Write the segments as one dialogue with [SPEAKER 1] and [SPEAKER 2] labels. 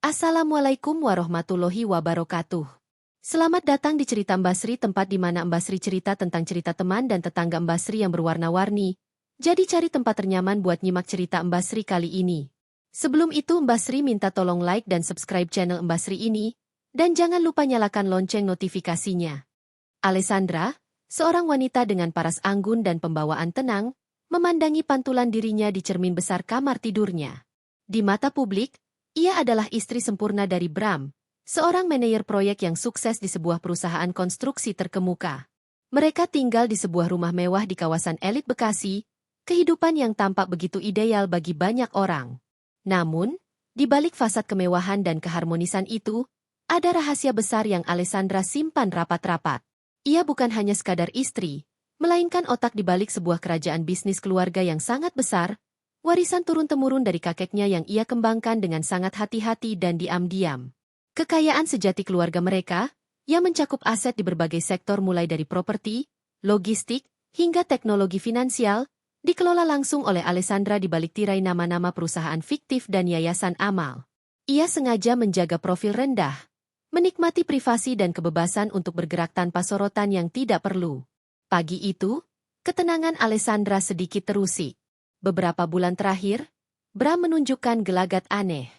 [SPEAKER 1] Assalamualaikum warahmatullahi wabarakatuh. Selamat datang di cerita Mbak Sri, tempat di mana Mbak Sri cerita tentang cerita teman dan tetangga Mbak Sri yang berwarna-warni. Jadi cari tempat ternyaman buat nyimak cerita Mbak Sri kali ini. Sebelum itu Mbak Sri minta tolong like dan subscribe channel Mbak Sri ini, dan jangan lupa nyalakan lonceng notifikasinya. Alessandra, seorang wanita dengan paras anggun dan pembawaan tenang, memandangi pantulan dirinya di cermin besar kamar tidurnya. Di mata publik, ia adalah istri sempurna dari Bram, seorang manajer proyek yang sukses di sebuah perusahaan konstruksi terkemuka. Mereka tinggal di sebuah rumah mewah di kawasan elit Bekasi, kehidupan yang tampak begitu ideal bagi banyak orang. Namun, di balik fasad kemewahan dan keharmonisan itu, ada rahasia besar yang Alessandra simpan rapat-rapat. Ia bukan hanya sekadar istri, melainkan otak di balik sebuah kerajaan bisnis keluarga yang sangat besar, warisan turun-temurun dari kakeknya yang ia kembangkan dengan sangat hati-hati dan diam-diam. Kekayaan sejati keluarga mereka, yang mencakup aset di berbagai sektor mulai dari properti, logistik, hingga teknologi finansial, dikelola langsung oleh Alessandra di balik tirai nama-nama perusahaan fiktif dan yayasan amal. Ia sengaja menjaga profil rendah, menikmati privasi dan kebebasan untuk bergerak tanpa sorotan yang tidak perlu. Pagi itu, ketenangan Alessandra sedikit terusik. Beberapa bulan terakhir, Bram menunjukkan gelagat aneh.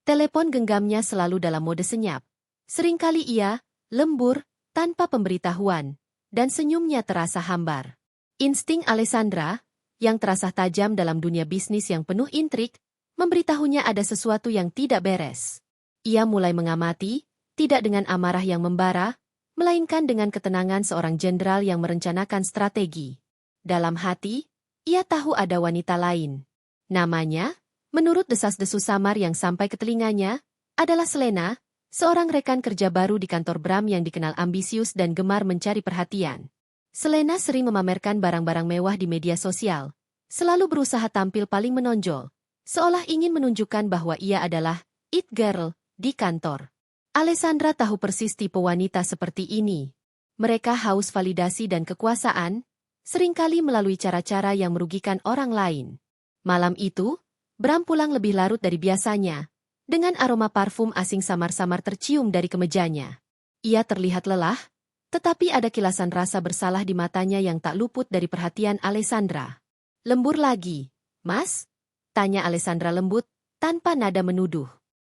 [SPEAKER 1] Telepon genggamnya selalu dalam mode senyap. Seringkali ia, lembur, tanpa pemberitahuan, dan senyumnya terasa hambar. Insting Alessandra, yang terasa tajam dalam dunia bisnis yang penuh intrik, memberitahunya ada sesuatu yang tidak beres. Ia mulai mengamati, tidak dengan amarah yang membara, melainkan dengan ketenangan seorang jenderal yang merencanakan strategi. Dalam hati, ia tahu ada wanita lain. Namanya, menurut desas-desus samar yang sampai ke telinganya, adalah Selena, seorang rekan kerja baru di kantor Bram yang dikenal ambisius dan gemar mencari perhatian. Selena sering memamerkan barang-barang mewah di media sosial, selalu berusaha tampil paling menonjol, seolah ingin menunjukkan bahwa ia adalah it girl di kantor. Alessandra tahu persis tipe wanita seperti ini. Mereka haus validasi dan kekuasaan, seringkali melalui cara-cara yang merugikan orang lain. Malam itu, Bram pulang lebih larut dari biasanya, dengan aroma parfum asing samar-samar tercium dari kemejanya. Ia terlihat lelah, tetapi ada kilasan rasa bersalah di matanya yang tak luput dari perhatian Alessandra. "Lembur lagi, Mas?" tanya Alessandra lembut, tanpa nada menuduh.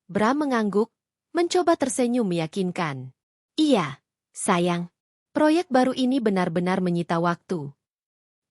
[SPEAKER 1] Bram mengangguk, mencoba tersenyum meyakinkan. "Iya, sayang. Proyek baru ini benar-benar menyita waktu."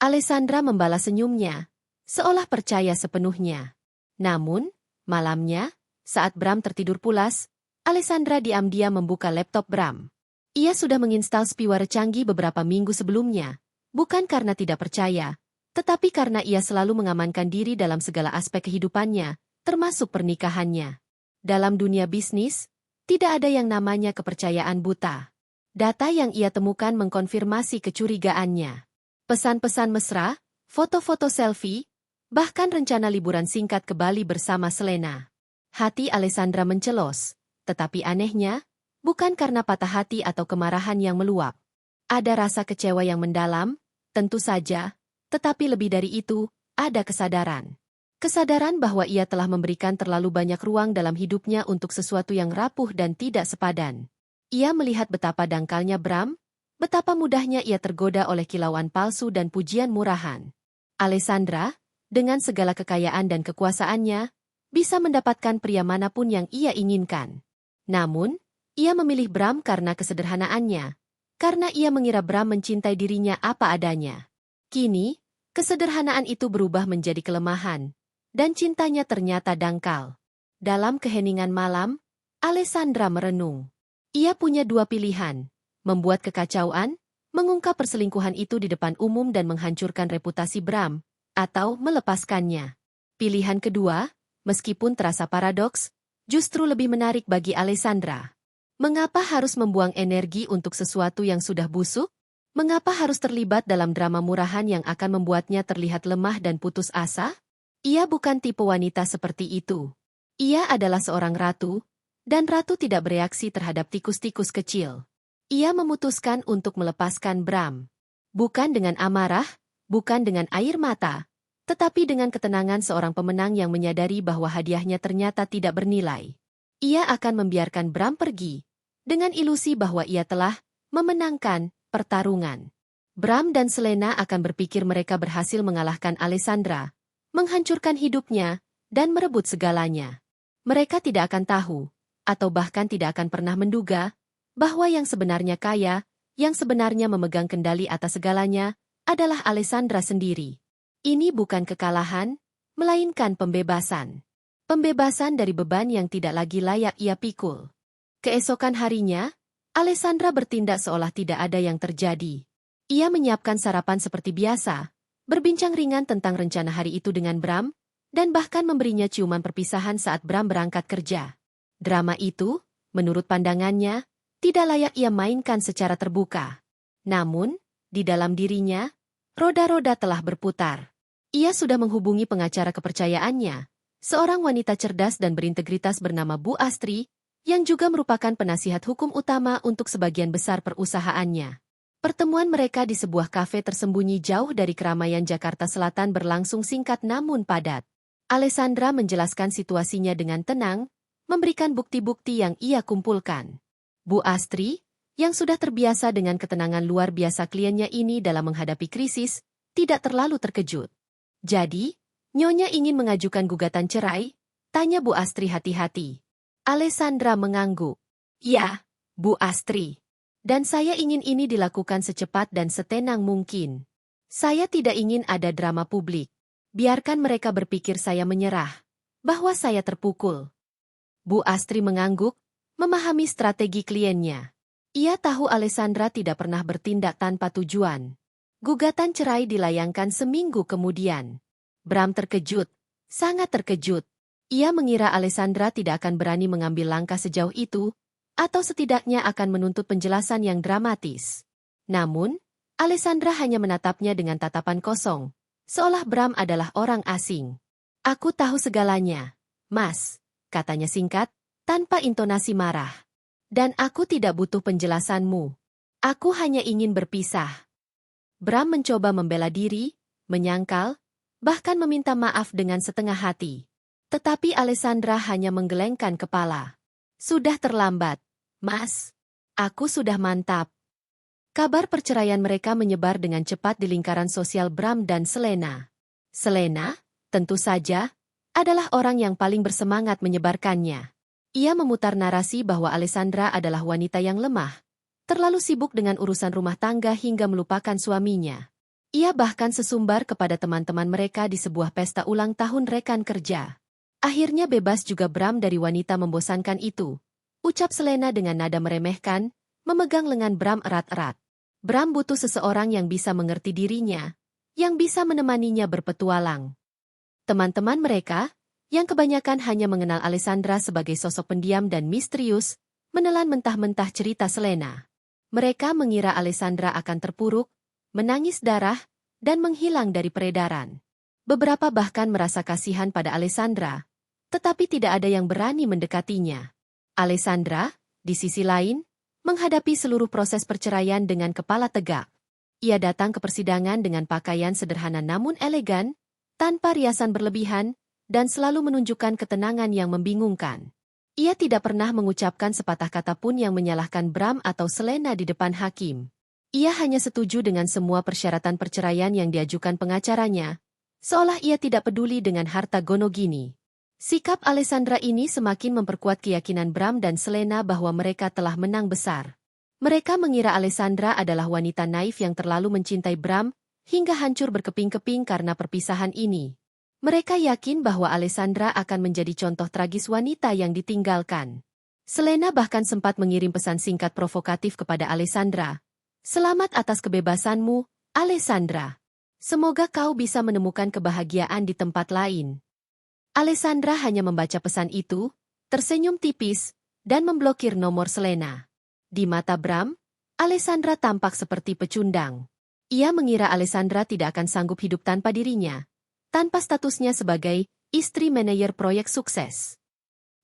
[SPEAKER 1] Alessandra membalas senyumnya, seolah percaya sepenuhnya. Namun, malamnya, saat Bram tertidur pulas, Alessandra diam-diam membuka laptop Bram. Ia sudah menginstal spyware canggih beberapa minggu sebelumnya, bukan karena tidak percaya, tetapi karena ia selalu mengamankan diri dalam segala aspek kehidupannya, termasuk pernikahannya. Dalam dunia bisnis, tidak ada yang namanya kepercayaan buta. Data yang ia temukan mengkonfirmasi kecurigaannya. Pesan-pesan mesra, foto-foto selfie, bahkan rencana liburan singkat ke Bali bersama Selena. Hati Alessandra mencelos, tetapi anehnya, bukan karena patah hati atau kemarahan yang meluap. Ada rasa kecewa yang mendalam, tentu saja, tetapi lebih dari itu, ada kesadaran. Kesadaran bahwa ia telah memberikan terlalu banyak ruang dalam hidupnya untuk sesuatu yang rapuh dan tidak sepadan. Ia melihat betapa dangkalnya Bram, betapa mudahnya ia tergoda oleh kilauan palsu dan pujian murahan. Alessandra, dengan segala kekayaan dan kekuasaannya, bisa mendapatkan pria manapun yang ia inginkan. Namun, ia memilih Bram karena kesederhanaannya, karena ia mengira Bram mencintai dirinya apa adanya. Kini, kesederhanaan itu berubah menjadi kelemahan, dan cintanya ternyata dangkal. Dalam keheningan malam, Alessandra merenung. Ia punya dua pilihan. Membuat kekacauan, mengungkap perselingkuhan itu di depan umum dan menghancurkan reputasi Bram, atau melepaskannya. Pilihan kedua, meskipun terasa paradoks, justru lebih menarik bagi Alessandra. Mengapa harus membuang energi untuk sesuatu yang sudah busuk? Mengapa harus terlibat dalam drama murahan yang akan membuatnya terlihat lemah dan putus asa? Ia bukan tipe wanita seperti itu. Ia adalah seorang ratu, dan ratu tidak bereaksi terhadap tikus-tikus kecil. Ia memutuskan untuk melepaskan Bram. Bukan dengan amarah, bukan dengan air mata, tetapi dengan ketenangan seorang pemenang yang menyadari bahwa hadiahnya ternyata tidak bernilai. Ia akan membiarkan Bram pergi, dengan ilusi bahwa ia telah memenangkan pertarungan. Bram dan Selena akan berpikir mereka berhasil mengalahkan Alessandra, menghancurkan hidupnya, dan merebut segalanya. Mereka tidak akan tahu, atau bahkan tidak akan pernah menduga, bahwa yang sebenarnya kaya, yang sebenarnya memegang kendali atas segalanya, adalah Alessandra sendiri. Ini bukan kekalahan, melainkan pembebasan. Pembebasan dari beban yang tidak lagi layak ia pikul. Keesokan harinya, Alessandra bertindak seolah tidak ada yang terjadi. Ia menyiapkan sarapan seperti biasa, berbincang ringan tentang rencana hari itu dengan Bram, dan bahkan memberinya ciuman perpisahan saat Bram berangkat kerja. Drama itu, menurut pandangannya, tidak layak ia mainkan secara terbuka. Namun, di dalam dirinya, roda-roda telah berputar. Ia sudah menghubungi pengacara kepercayaannya, seorang wanita cerdas dan berintegritas bernama Bu Astri, yang juga merupakan penasihat hukum utama untuk sebagian besar perusahaannya. Pertemuan mereka di sebuah kafe tersembunyi jauh dari keramaian Jakarta Selatan berlangsung singkat namun padat. Alessandra menjelaskan situasinya dengan tenang, memberikan bukti-bukti yang ia kumpulkan. Bu Astri, yang sudah terbiasa dengan ketenangan luar biasa kliennya ini dalam menghadapi krisis, tidak terlalu terkejut. Jadi, Nyonya ingin mengajukan gugatan cerai? Tanya Bu Astri hati-hati. Alessandra mengangguk. Ya, Bu Astri. Dan saya ingin ini dilakukan secepat dan setenang mungkin. Saya tidak ingin ada drama publik. Biarkan mereka berpikir saya menyerah, bahwa saya terpukul. Bu Astri mengangguk, memahami strategi kliennya. Ia tahu Alessandra tidak pernah bertindak tanpa tujuan. Gugatan cerai dilayangkan seminggu kemudian. Bram terkejut, sangat terkejut. Ia mengira Alessandra tidak akan berani mengambil langkah sejauh itu, atau setidaknya akan menuntut penjelasan yang dramatis. Namun, Alessandra hanya menatapnya dengan tatapan kosong, seolah Bram adalah orang asing. Aku tahu segalanya, Mas, katanya singkat, tanpa intonasi marah. Dan aku tidak butuh penjelasanmu. Aku hanya ingin berpisah. Bram mencoba membela diri, menyangkal, bahkan meminta maaf dengan setengah hati. Tetapi Alessandra hanya menggelengkan kepala. Sudah terlambat, Mas. Aku sudah mantap. Kabar perceraian mereka menyebar dengan cepat di lingkaran sosial Bram dan Selena. Selena, tentu saja, adalah orang yang paling bersemangat menyebarkannya. Ia memutar narasi bahwa Alessandra adalah wanita yang lemah, terlalu sibuk dengan urusan rumah tangga hingga melupakan suaminya. Ia bahkan sesumbar kepada teman-teman mereka di sebuah pesta ulang tahun rekan kerja. Akhirnya bebas juga Bram dari wanita membosankan itu, ucap Selena dengan nada meremehkan, memegang lengan Bram erat-erat. Bram butuh seseorang yang bisa mengerti dirinya, yang bisa menemaninya berpetualang. Teman-teman mereka, yang kebanyakan hanya mengenal Alessandra sebagai sosok pendiam dan misterius, menelan mentah-mentah cerita Selena. Mereka mengira Alessandra akan terpuruk, menangis darah, dan menghilang dari peredaran. Beberapa bahkan merasa kasihan pada Alessandra, tetapi tidak ada yang berani mendekatinya. Alessandra, di sisi lain, menghadapi seluruh proses perceraian dengan kepala tegak. Ia datang ke persidangan dengan pakaian sederhana namun elegan, tanpa riasan berlebihan, dan selalu menunjukkan ketenangan yang membingungkan. Ia tidak pernah mengucapkan sepatah kata pun yang menyalahkan Bram atau Selena di depan hakim. Ia hanya setuju dengan semua persyaratan perceraian yang diajukan pengacaranya, seolah ia tidak peduli dengan harta gonogini. Sikap Alessandra ini semakin memperkuat keyakinan Bram dan Selena bahwa mereka telah menang besar. Mereka mengira Alessandra adalah wanita naif yang terlalu mencintai Bram, hingga hancur berkeping-keping karena perpisahan ini. Mereka yakin bahwa Alessandra akan menjadi contoh tragis wanita yang ditinggalkan. Selena bahkan sempat mengirim pesan singkat provokatif kepada Alessandra. Selamat atas kebebasanmu, Alessandra. Semoga kau bisa menemukan kebahagiaan di tempat lain. Alessandra hanya membaca pesan itu, tersenyum tipis, dan memblokir nomor Selena. Di mata Bram, Alessandra tampak seperti pecundang. Ia mengira Alessandra tidak akan sanggup hidup tanpa dirinya, tanpa statusnya sebagai istri manajer proyek sukses.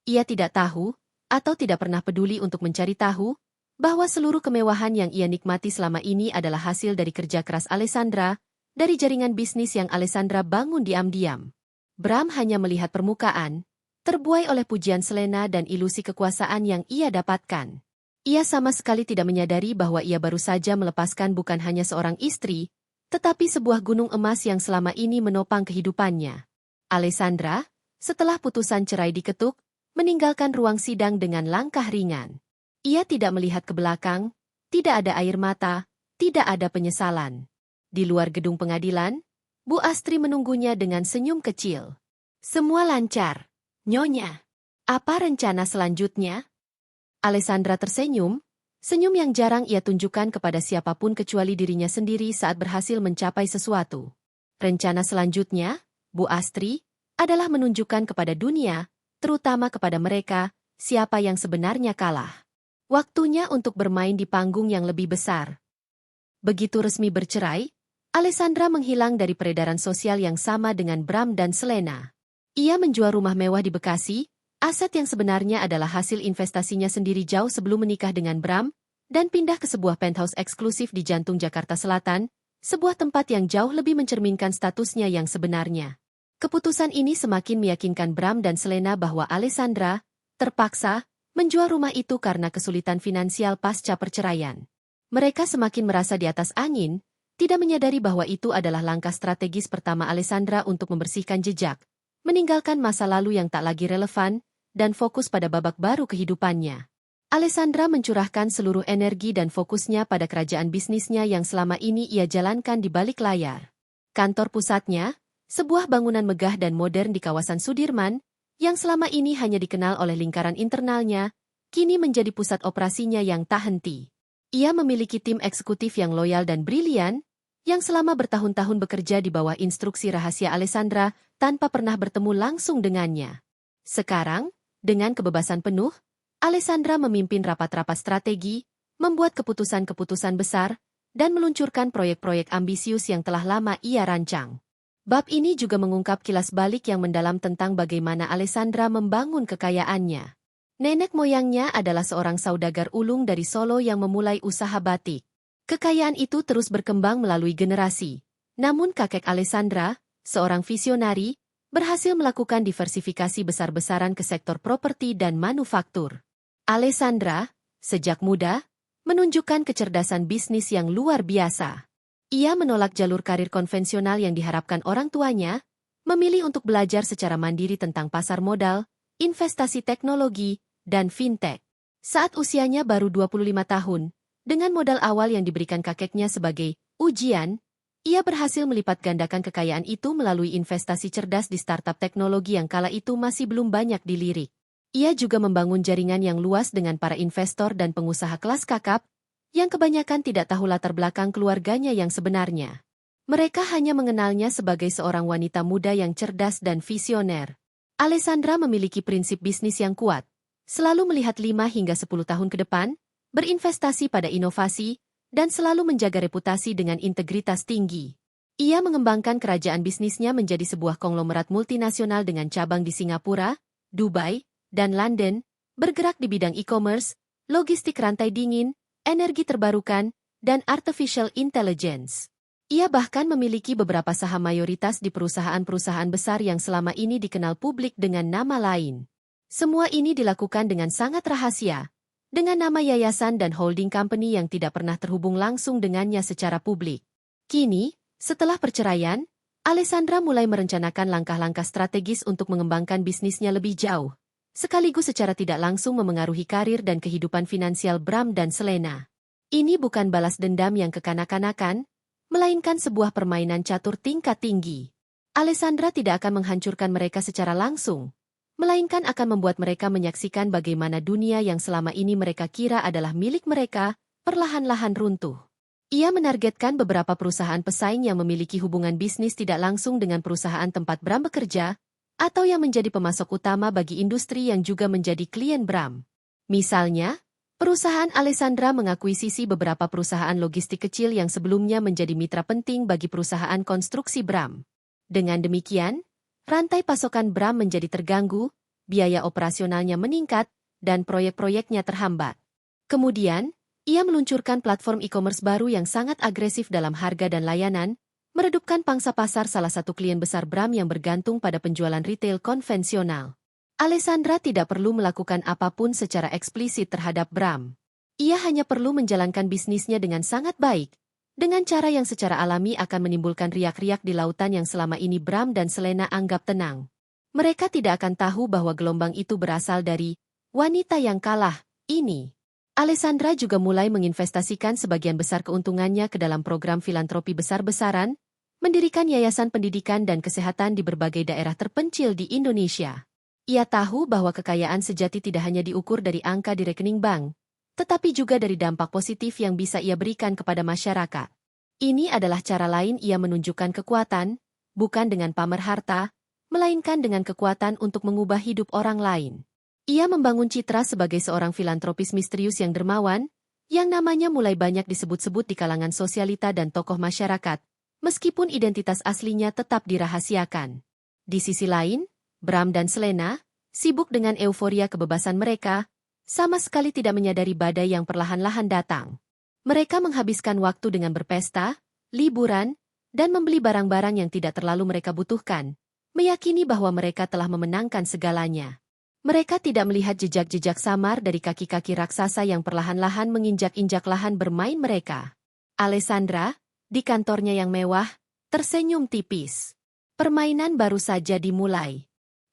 [SPEAKER 1] Ia tidak tahu, atau tidak pernah peduli untuk mencari tahu, bahwa seluruh kemewahan yang ia nikmati selama ini adalah hasil dari kerja keras Alessandra, dari jaringan bisnis yang Alessandra bangun diam-diam. Bram hanya melihat permukaan, terbuai oleh pujian Selena dan ilusi kekuasaan yang ia dapatkan. Ia sama sekali tidak menyadari bahwa ia baru saja melepaskan bukan hanya seorang istri, tetapi sebuah gunung emas yang selama ini menopang kehidupannya. Alessandra, setelah putusan cerai diketuk, meninggalkan ruang sidang dengan langkah ringan. Ia tidak melihat ke belakang, tidak ada air mata, tidak ada penyesalan. Di luar gedung pengadilan, Bu Astri menunggunya dengan senyum kecil. Semua lancar, Nyonya. Apa rencana selanjutnya? Alessandra tersenyum, senyum yang jarang ia tunjukkan kepada siapapun kecuali dirinya sendiri saat berhasil mencapai sesuatu. Rencana selanjutnya, Bu Astri, adalah menunjukkan kepada dunia, terutama kepada mereka, siapa yang sebenarnya kalah. Waktunya untuk bermain di panggung yang lebih besar. Begitu resmi bercerai, Alessandra menghilang dari peredaran sosial yang sama dengan Bram dan Selena. Ia menjual rumah mewah di Bekasi, aset yang sebenarnya adalah hasil investasinya sendiri jauh sebelum menikah dengan Bram, dan pindah ke sebuah penthouse eksklusif di jantung Jakarta Selatan, sebuah tempat yang jauh lebih mencerminkan statusnya yang sebenarnya. Keputusan ini semakin meyakinkan Bram dan Selena bahwa Alessandra terpaksa menjual rumah itu karena kesulitan finansial pasca perceraian. Mereka semakin merasa di atas angin, tidak menyadari bahwa itu adalah langkah strategis pertama Alessandra untuk membersihkan jejak, meninggalkan masa lalu yang tak lagi relevan, dan fokus pada babak baru kehidupannya. Alessandra mencurahkan seluruh energi dan fokusnya pada kerajaan bisnisnya yang selama ini ia jalankan di balik layar. Kantor pusatnya, sebuah bangunan megah dan modern di kawasan Sudirman, yang selama ini hanya dikenal oleh lingkaran internalnya, kini menjadi pusat operasinya yang tak henti. Ia memiliki tim eksekutif yang loyal dan brilian, yang selama bertahun-tahun bekerja di bawah instruksi rahasia Alessandra tanpa pernah bertemu langsung dengannya. Sekarang, dengan kebebasan penuh, Alessandra memimpin rapat-rapat strategi, membuat keputusan-keputusan besar, dan meluncurkan proyek-proyek ambisius yang telah lama ia rancang. Bab ini juga mengungkap kilas balik yang mendalam tentang bagaimana Alessandra membangun kekayaannya. Nenek moyangnya adalah seorang saudagar ulung dari Solo yang memulai usaha batik. Kekayaan itu terus berkembang melalui generasi. Namun kakek Alessandra, seorang visionari, berhasil melakukan diversifikasi besar-besaran ke sektor properti dan manufaktur. Alessandra, sejak muda, menunjukkan kecerdasan bisnis yang luar biasa. Ia menolak jalur karir konvensional yang diharapkan orang tuanya, memilih untuk belajar secara mandiri tentang pasar modal, investasi teknologi, dan fintech. Saat usianya baru 25 tahun, dengan modal awal yang diberikan kakeknya sebagai ujian, ia berhasil melipat gandakan kekayaan itu melalui investasi cerdas di startup teknologi yang kala itu masih belum banyak dilirik. Ia juga membangun jaringan yang luas dengan para investor dan pengusaha kelas kakap, yang kebanyakan tidak tahu latar belakang keluarganya yang sebenarnya. Mereka hanya mengenalnya sebagai seorang wanita muda yang cerdas dan visioner. Alessandra memiliki prinsip bisnis yang kuat, selalu melihat 5 hingga 10 tahun ke depan, berinvestasi pada inovasi, dan selalu menjaga reputasi dengan integritas tinggi. Ia mengembangkan kerajaan bisnisnya menjadi sebuah konglomerat multinasional dengan cabang di Singapura, Dubai, dan London, bergerak di bidang e-commerce, logistik rantai dingin, energi terbarukan, dan artificial intelligence. Ia bahkan memiliki beberapa saham mayoritas di perusahaan-perusahaan besar yang selama ini dikenal publik dengan nama lain. Semua ini dilakukan dengan sangat rahasia, dengan nama yayasan dan holding company yang tidak pernah terhubung langsung dengannya secara publik. Kini, setelah perceraian, Alessandra mulai merencanakan langkah-langkah strategis untuk mengembangkan bisnisnya lebih jauh, sekaligus secara tidak langsung memengaruhi karir dan kehidupan finansial Bram dan Selena. Ini bukan balas dendam yang kekanak-kanakan, melainkan sebuah permainan catur tingkat tinggi. Alessandra tidak akan menghancurkan mereka secara langsung, melainkan akan membuat mereka menyaksikan bagaimana dunia yang selama ini mereka kira adalah milik mereka, perlahan-lahan runtuh. Ia menargetkan beberapa perusahaan pesaing yang memiliki hubungan bisnis tidak langsung dengan perusahaan tempat Bram bekerja, atau yang menjadi pemasok utama bagi industri yang juga menjadi klien Bram. Misalnya, perusahaan Alessandra mengakuisisi beberapa perusahaan logistik kecil yang sebelumnya menjadi mitra penting bagi perusahaan konstruksi Bram. Dengan demikian, rantai pasokan Bram menjadi terganggu, biaya operasionalnya meningkat, dan proyek-proyeknya terhambat. Kemudian, ia meluncurkan platform e-commerce baru yang sangat agresif dalam harga dan layanan, meredupkan pangsa pasar salah satu klien besar Bram yang bergantung pada penjualan retail konvensional. Alessandra tidak perlu melakukan apapun secara eksplisit terhadap Bram. Ia hanya perlu menjalankan bisnisnya dengan sangat baik, dengan cara yang secara alami akan menimbulkan riak-riak di lautan yang selama ini Bram dan Selena anggap tenang. Mereka tidak akan tahu bahwa gelombang itu berasal dari wanita yang kalah ini. Alessandra juga mulai menginvestasikan sebagian besar keuntungannya ke dalam program filantropi besar-besaran, mendirikan yayasan pendidikan dan kesehatan di berbagai daerah terpencil di Indonesia. Ia tahu bahwa kekayaan sejati tidak hanya diukur dari angka di rekening bank, tetapi juga dari dampak positif yang bisa ia berikan kepada masyarakat. Ini adalah cara lain ia menunjukkan kekuatan, bukan dengan pamer harta, melainkan dengan kekuatan untuk mengubah hidup orang lain. Ia membangun citra sebagai seorang filantropis misterius yang dermawan, yang namanya mulai banyak disebut-sebut di kalangan sosialita dan tokoh masyarakat, meskipun identitas aslinya tetap dirahasiakan. Di sisi lain, Bram dan Selena, sibuk dengan euforia kebebasan mereka, sama sekali tidak menyadari badai yang perlahan-lahan datang. Mereka menghabiskan waktu dengan berpesta, liburan, dan membeli barang-barang yang tidak terlalu mereka butuhkan, meyakini bahwa mereka telah memenangkan segalanya. Mereka tidak melihat jejak-jejak samar dari kaki-kaki raksasa yang perlahan-lahan menginjak-injak lahan bermain mereka. Alessandra, di kantornya yang mewah, tersenyum tipis. Permainan baru saja dimulai.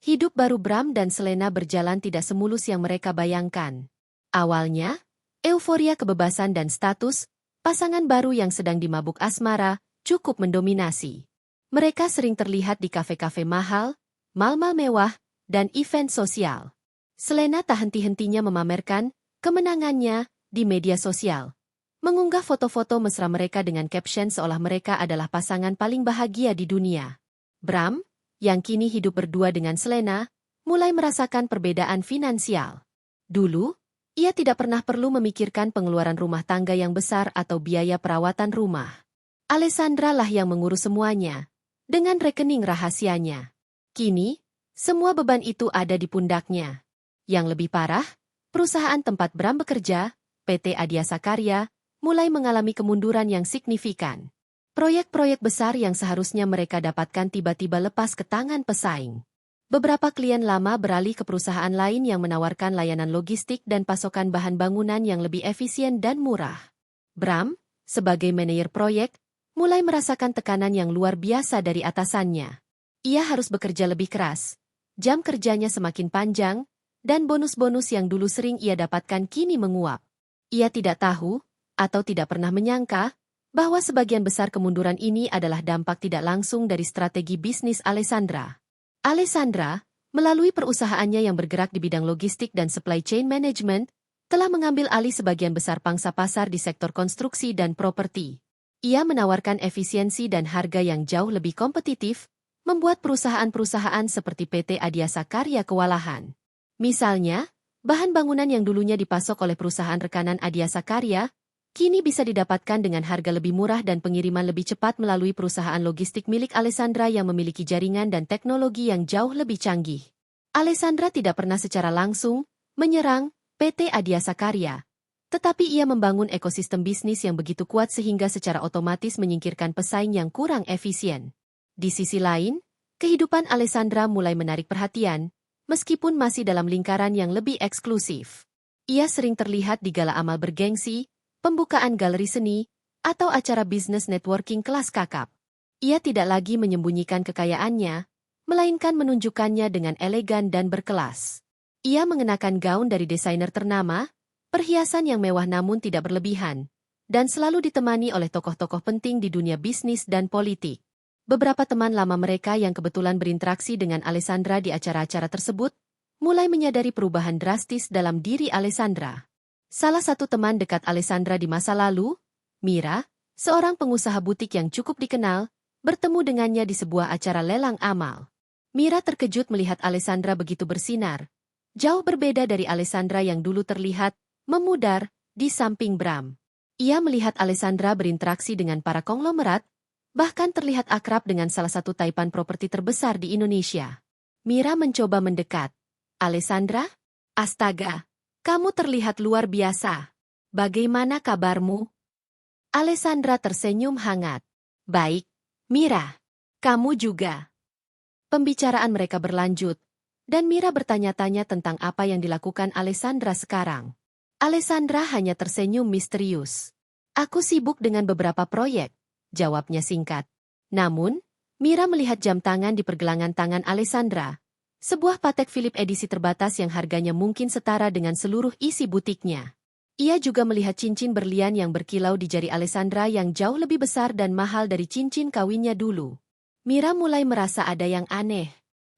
[SPEAKER 1] Hidup baru Bram dan Selena berjalan tidak semulus yang mereka bayangkan. Awalnya, euforia kebebasan dan status, pasangan baru yang sedang dimabuk asmara, cukup mendominasi. Mereka sering terlihat di kafe-kafe mahal, mal-mal mewah, dan event sosial. Selena tak henti-hentinya memamerkan kemenangannya di media sosial. Mengunggah foto-foto mesra mereka dengan caption seolah mereka adalah pasangan paling bahagia di dunia. Bram, yang kini hidup berdua dengan Selena, mulai merasakan perbedaan finansial. Dulu, ia tidak pernah perlu memikirkan pengeluaran rumah tangga yang besar atau biaya perawatan rumah. Alessandra lah yang mengurus semuanya, dengan rekening rahasianya. Kini, semua beban itu ada di pundaknya. Yang lebih parah, perusahaan tempat Bram bekerja, PT Adiasa Karya, mulai mengalami kemunduran yang signifikan. Proyek-proyek besar yang seharusnya mereka dapatkan tiba-tiba lepas ke tangan pesaing. Beberapa klien lama beralih ke perusahaan lain yang menawarkan layanan logistik dan pasokan bahan bangunan yang lebih efisien dan murah. Bram, sebagai manajer proyek, mulai merasakan tekanan yang luar biasa dari atasannya. Ia harus bekerja lebih keras. Jam kerjanya semakin panjang, dan bonus-bonus yang dulu sering ia dapatkan kini menguap. Ia tidak tahu, atau tidak pernah menyangka, bahwa sebagian besar kemunduran ini adalah dampak tidak langsung dari strategi bisnis Alessandra. Alessandra, melalui perusahaannya yang bergerak di bidang logistik dan supply chain management, telah mengambil alih sebagian besar pangsa pasar di sektor konstruksi dan properti. Ia menawarkan efisiensi dan harga yang jauh lebih kompetitif, membuat perusahaan-perusahaan seperti PT Adiasa Karya kewalahan. Misalnya, bahan bangunan yang dulunya dipasok oleh perusahaan rekanan Adiasa Karya, kini bisa didapatkan dengan harga lebih murah dan pengiriman lebih cepat melalui perusahaan logistik milik Alessandra yang memiliki jaringan dan teknologi yang jauh lebih canggih. Alessandra tidak pernah secara langsung menyerang PT Adiasa Karya, tetapi ia membangun ekosistem bisnis yang begitu kuat sehingga secara otomatis menyingkirkan pesaing yang kurang efisien. Di sisi lain, kehidupan Alessandra mulai menarik perhatian, meskipun masih dalam lingkaran yang lebih eksklusif. Ia sering terlihat di gala amal bergengsi, pembukaan galeri seni, atau acara bisnis networking kelas kakap. Ia tidak lagi menyembunyikan kekayaannya, melainkan menunjukkannya dengan elegan dan berkelas. Ia mengenakan gaun dari desainer ternama, perhiasan yang mewah namun tidak berlebihan, dan selalu ditemani oleh tokoh-tokoh penting di dunia bisnis dan politik. Beberapa teman lama mereka yang kebetulan berinteraksi dengan Alessandra di acara-acara tersebut, mulai menyadari perubahan drastis dalam diri Alessandra. Salah satu teman dekat Alessandra di masa lalu, Mira, seorang pengusaha butik yang cukup dikenal, bertemu dengannya di sebuah acara lelang amal. Mira terkejut melihat Alessandra begitu bersinar, jauh berbeda dari Alessandra yang dulu terlihat memudar di samping Bram. Ia melihat Alessandra berinteraksi dengan para konglomerat, bahkan terlihat akrab dengan salah satu taipan properti terbesar di Indonesia. Mira mencoba mendekat. Alessandra? Astaga, kamu terlihat luar biasa. Bagaimana kabarmu? Alessandra tersenyum hangat. Baik, Mira. Kamu juga. Pembicaraan mereka berlanjut, Dan Mira bertanya-tanya tentang apa yang dilakukan Alessandra sekarang. Alessandra hanya tersenyum misterius. Aku sibuk dengan beberapa proyek, jawabnya singkat. Namun, Mira melihat jam tangan di pergelangan tangan Alessandra. Sebuah Patek Philippe edisi terbatas yang harganya mungkin setara dengan seluruh isi butiknya. Ia juga melihat cincin berlian yang berkilau di jari Alessandra yang jauh lebih besar dan mahal dari cincin kawinnya dulu. Mira mulai merasa ada yang aneh.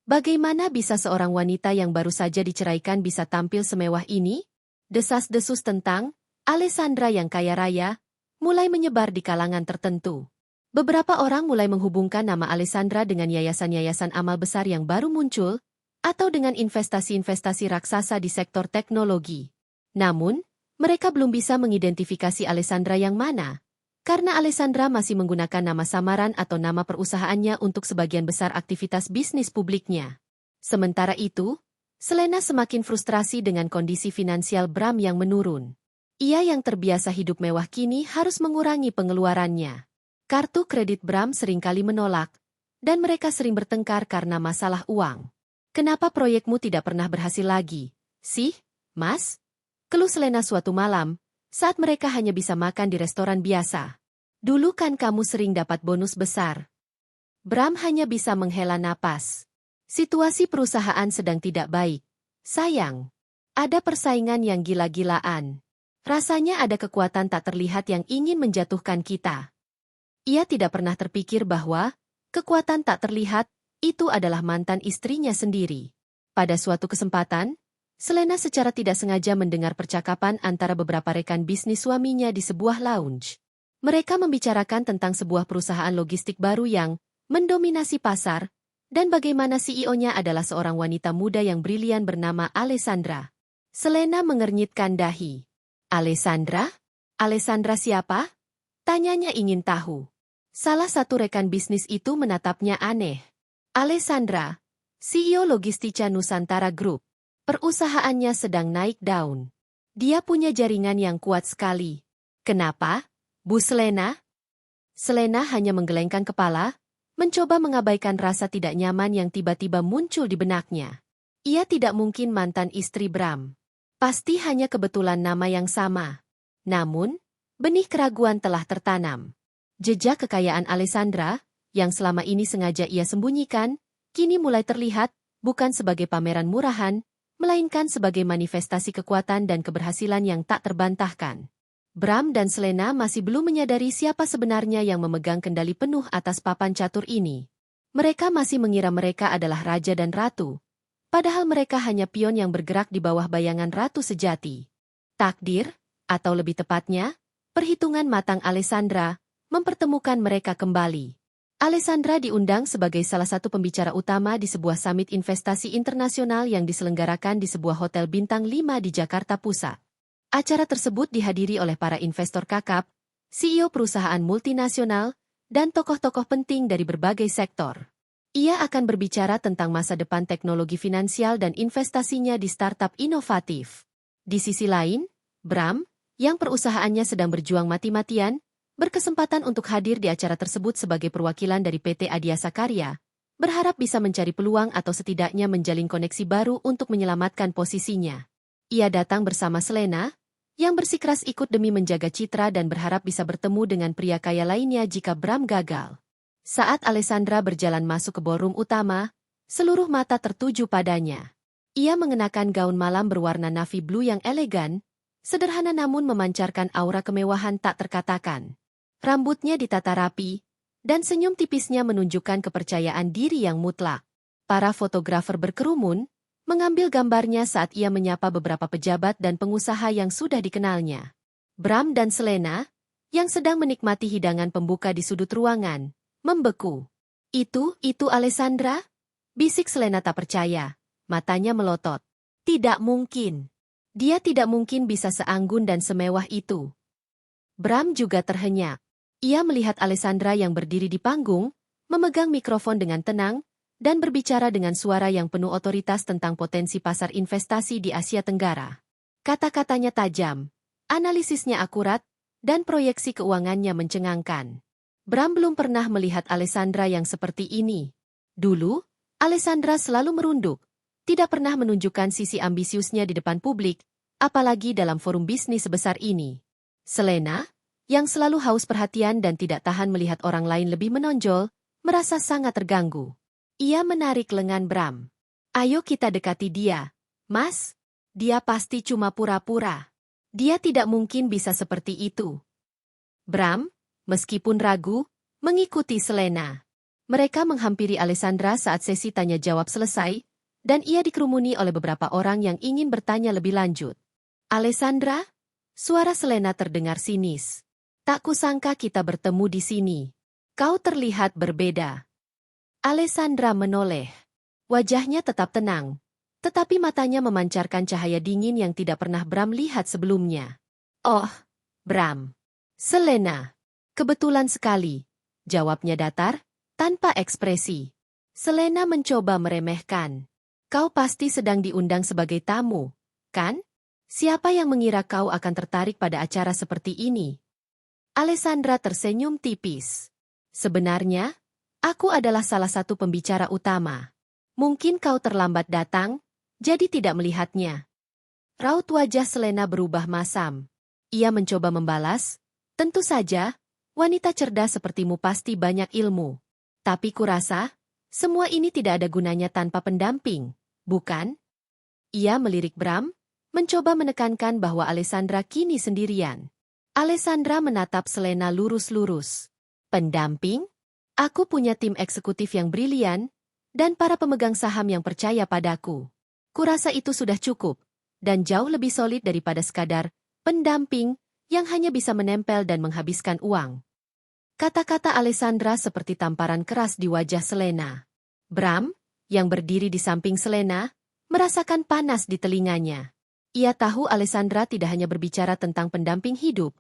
[SPEAKER 1] Bagaimana bisa seorang wanita yang baru saja diceraikan bisa tampil semewah ini? Desas-desus tentang Alessandra yang kaya raya mulai menyebar di kalangan tertentu. Beberapa orang mulai menghubungkan nama Alessandra dengan yayasan-yayasan amal besar yang baru muncul, atau dengan investasi-investasi raksasa di sektor teknologi. Namun, mereka belum bisa mengidentifikasi Alessandra yang mana, karena Alessandra masih menggunakan nama samaran atau nama perusahaannya untuk sebagian besar aktivitas bisnis publiknya. Sementara itu, Selena semakin frustrasi dengan kondisi finansial Bram yang menurun. Ia yang terbiasa hidup mewah kini harus mengurangi pengeluarannya. Kartu kredit Bram seringkali menolak, dan mereka sering bertengkar karena masalah uang. Kenapa proyekmu tidak pernah berhasil lagi, sih, Mas? Keluh Selena suatu malam, saat mereka hanya bisa makan di restoran biasa. Dulu kan kamu sering dapat bonus besar. Bram hanya bisa menghela napas. Situasi perusahaan sedang tidak baik. Sayang, ada persaingan yang gila-gilaan. Rasanya ada kekuatan tak terlihat yang ingin menjatuhkan kita. Ia tidak pernah terpikir bahwa kekuatan tak terlihat itu adalah mantan istrinya sendiri. Pada suatu kesempatan, Selena secara tidak sengaja mendengar percakapan antara beberapa rekan bisnis suaminya di sebuah lounge. Mereka membicarakan tentang sebuah perusahaan logistik baru yang mendominasi pasar, dan bagaimana CEO-nya adalah seorang wanita muda yang brilian bernama Alessandra. Selena mengernyitkan dahi. Alessandra? Alessandra siapa? Tanyanya ingin tahu. Salah satu rekan bisnis itu menatapnya aneh. Alessandra, CEO Logistica Nusantara Group. Perusahaannya sedang naik daun. Dia punya jaringan yang kuat sekali. Kenapa, Bu Selena? Selena hanya menggelengkan kepala, mencoba mengabaikan rasa tidak nyaman yang tiba-tiba muncul di benaknya. Ia tidak mungkin mantan istri Bram. Pasti hanya kebetulan nama yang sama. Namun, benih keraguan telah tertanam. Jejak kekayaan Alessandra, yang selama ini sengaja ia sembunyikan, kini mulai terlihat, bukan sebagai pameran murahan, melainkan sebagai manifestasi kekuatan dan keberhasilan yang tak terbantahkan. Bram dan Selena masih belum menyadari siapa sebenarnya yang memegang kendali penuh atas papan catur ini. Mereka masih mengira mereka adalah raja dan ratu, padahal mereka hanya pion yang bergerak di bawah bayangan ratu sejati. Takdir, atau lebih tepatnya, perhitungan matang Alessandra, mempertemukan mereka kembali. Alessandra diundang sebagai salah satu pembicara utama di sebuah summit investasi internasional yang diselenggarakan di sebuah hotel bintang 5 di Jakarta Pusat. Acara tersebut dihadiri oleh para investor kakap, CEO perusahaan multinasional, dan tokoh-tokoh penting dari berbagai sektor. Ia akan berbicara tentang masa depan teknologi finansial dan investasinya di startup inovatif. Di sisi lain, Bram, yang perusahaannya sedang berjuang mati-matian, berkesempatan untuk hadir di acara tersebut sebagai perwakilan dari PT Adiasa Karya, berharap bisa mencari peluang atau setidaknya menjalin koneksi baru untuk menyelamatkan posisinya. Ia datang bersama Selena, yang bersikeras ikut demi menjaga citra dan berharap bisa bertemu dengan pria kaya lainnya jika Bram gagal. Saat Alessandra berjalan masuk ke ballroom utama, seluruh mata tertuju padanya. Ia mengenakan gaun malam berwarna navy blue yang elegan, sederhana namun memancarkan aura kemewahan tak terkatakan. Rambutnya ditata rapi, dan senyum tipisnya menunjukkan kepercayaan diri yang mutlak. Para fotografer berkerumun, mengambil gambarnya saat ia menyapa beberapa pejabat dan pengusaha yang sudah dikenalnya. Bram dan Selena, yang sedang menikmati hidangan pembuka di sudut ruangan, membeku. Itu Alessandra? Bisik Selena tak percaya, matanya melotot. Tidak mungkin. Dia tidak mungkin bisa seanggun dan semewah itu. Bram juga terhenyak. Ia melihat Alessandra yang berdiri di panggung, memegang mikrofon dengan tenang, dan berbicara dengan suara yang penuh otoritas tentang potensi pasar investasi di Asia Tenggara. Kata-katanya tajam, analisisnya akurat, dan proyeksi keuangannya mencengangkan. Bram belum pernah melihat Alessandra yang seperti ini. Dulu, Alessandra selalu merunduk, tidak pernah menunjukkan sisi ambisiusnya di depan publik, apalagi dalam forum bisnis sebesar ini. Selena, yang selalu haus perhatian dan tidak tahan melihat orang lain lebih menonjol, merasa sangat terganggu. Ia menarik lengan Bram. "Ayo kita dekati dia, Mas. Dia pasti cuma pura-pura. Dia tidak mungkin bisa seperti itu." Bram, meskipun ragu, mengikuti Selena. Mereka menghampiri Alessandra saat sesi tanya jawab selesai, dan ia dikerumuni oleh beberapa orang yang ingin bertanya lebih lanjut. "Alessandra?" Suara Selena terdengar sinis. "Tak kusangka kita bertemu di sini. Kau terlihat berbeda." Alessandra menoleh. Wajahnya tetap tenang, tetapi matanya memancarkan cahaya dingin yang tidak pernah Bram lihat sebelumnya. "Oh, Bram." "Selena." "Kebetulan sekali," jawabnya datar, tanpa ekspresi. Selena mencoba meremehkan. "Kau pasti sedang diundang sebagai tamu, kan? Siapa yang mengira kau akan tertarik pada acara seperti ini?" Alessandra tersenyum tipis. "Sebenarnya, aku adalah salah satu pembicara utama. Mungkin kau terlambat datang, jadi tidak melihatnya." Raut wajah Selena berubah masam. Ia mencoba membalas, "Tentu saja, wanita cerdas sepertimu pasti banyak ilmu. Tapi kurasa, semua ini tidak ada gunanya tanpa pendamping, bukan?" Ia melirik Bram, mencoba menekankan bahwa Alessandra kini sendirian. Alessandra menatap Selena lurus-lurus. "Pendamping? Aku punya tim eksekutif yang brilian, dan para pemegang saham yang percaya padaku. Kurasa itu sudah cukup, dan jauh lebih solid daripada sekadar pendamping yang hanya bisa menempel dan menghabiskan uang." Kata-kata Alessandra seperti tamparan keras di wajah Selena. Bram, yang berdiri di samping Selena, merasakan panas di telinganya. Ia tahu Alessandra tidak hanya berbicara tentang pendamping hidup,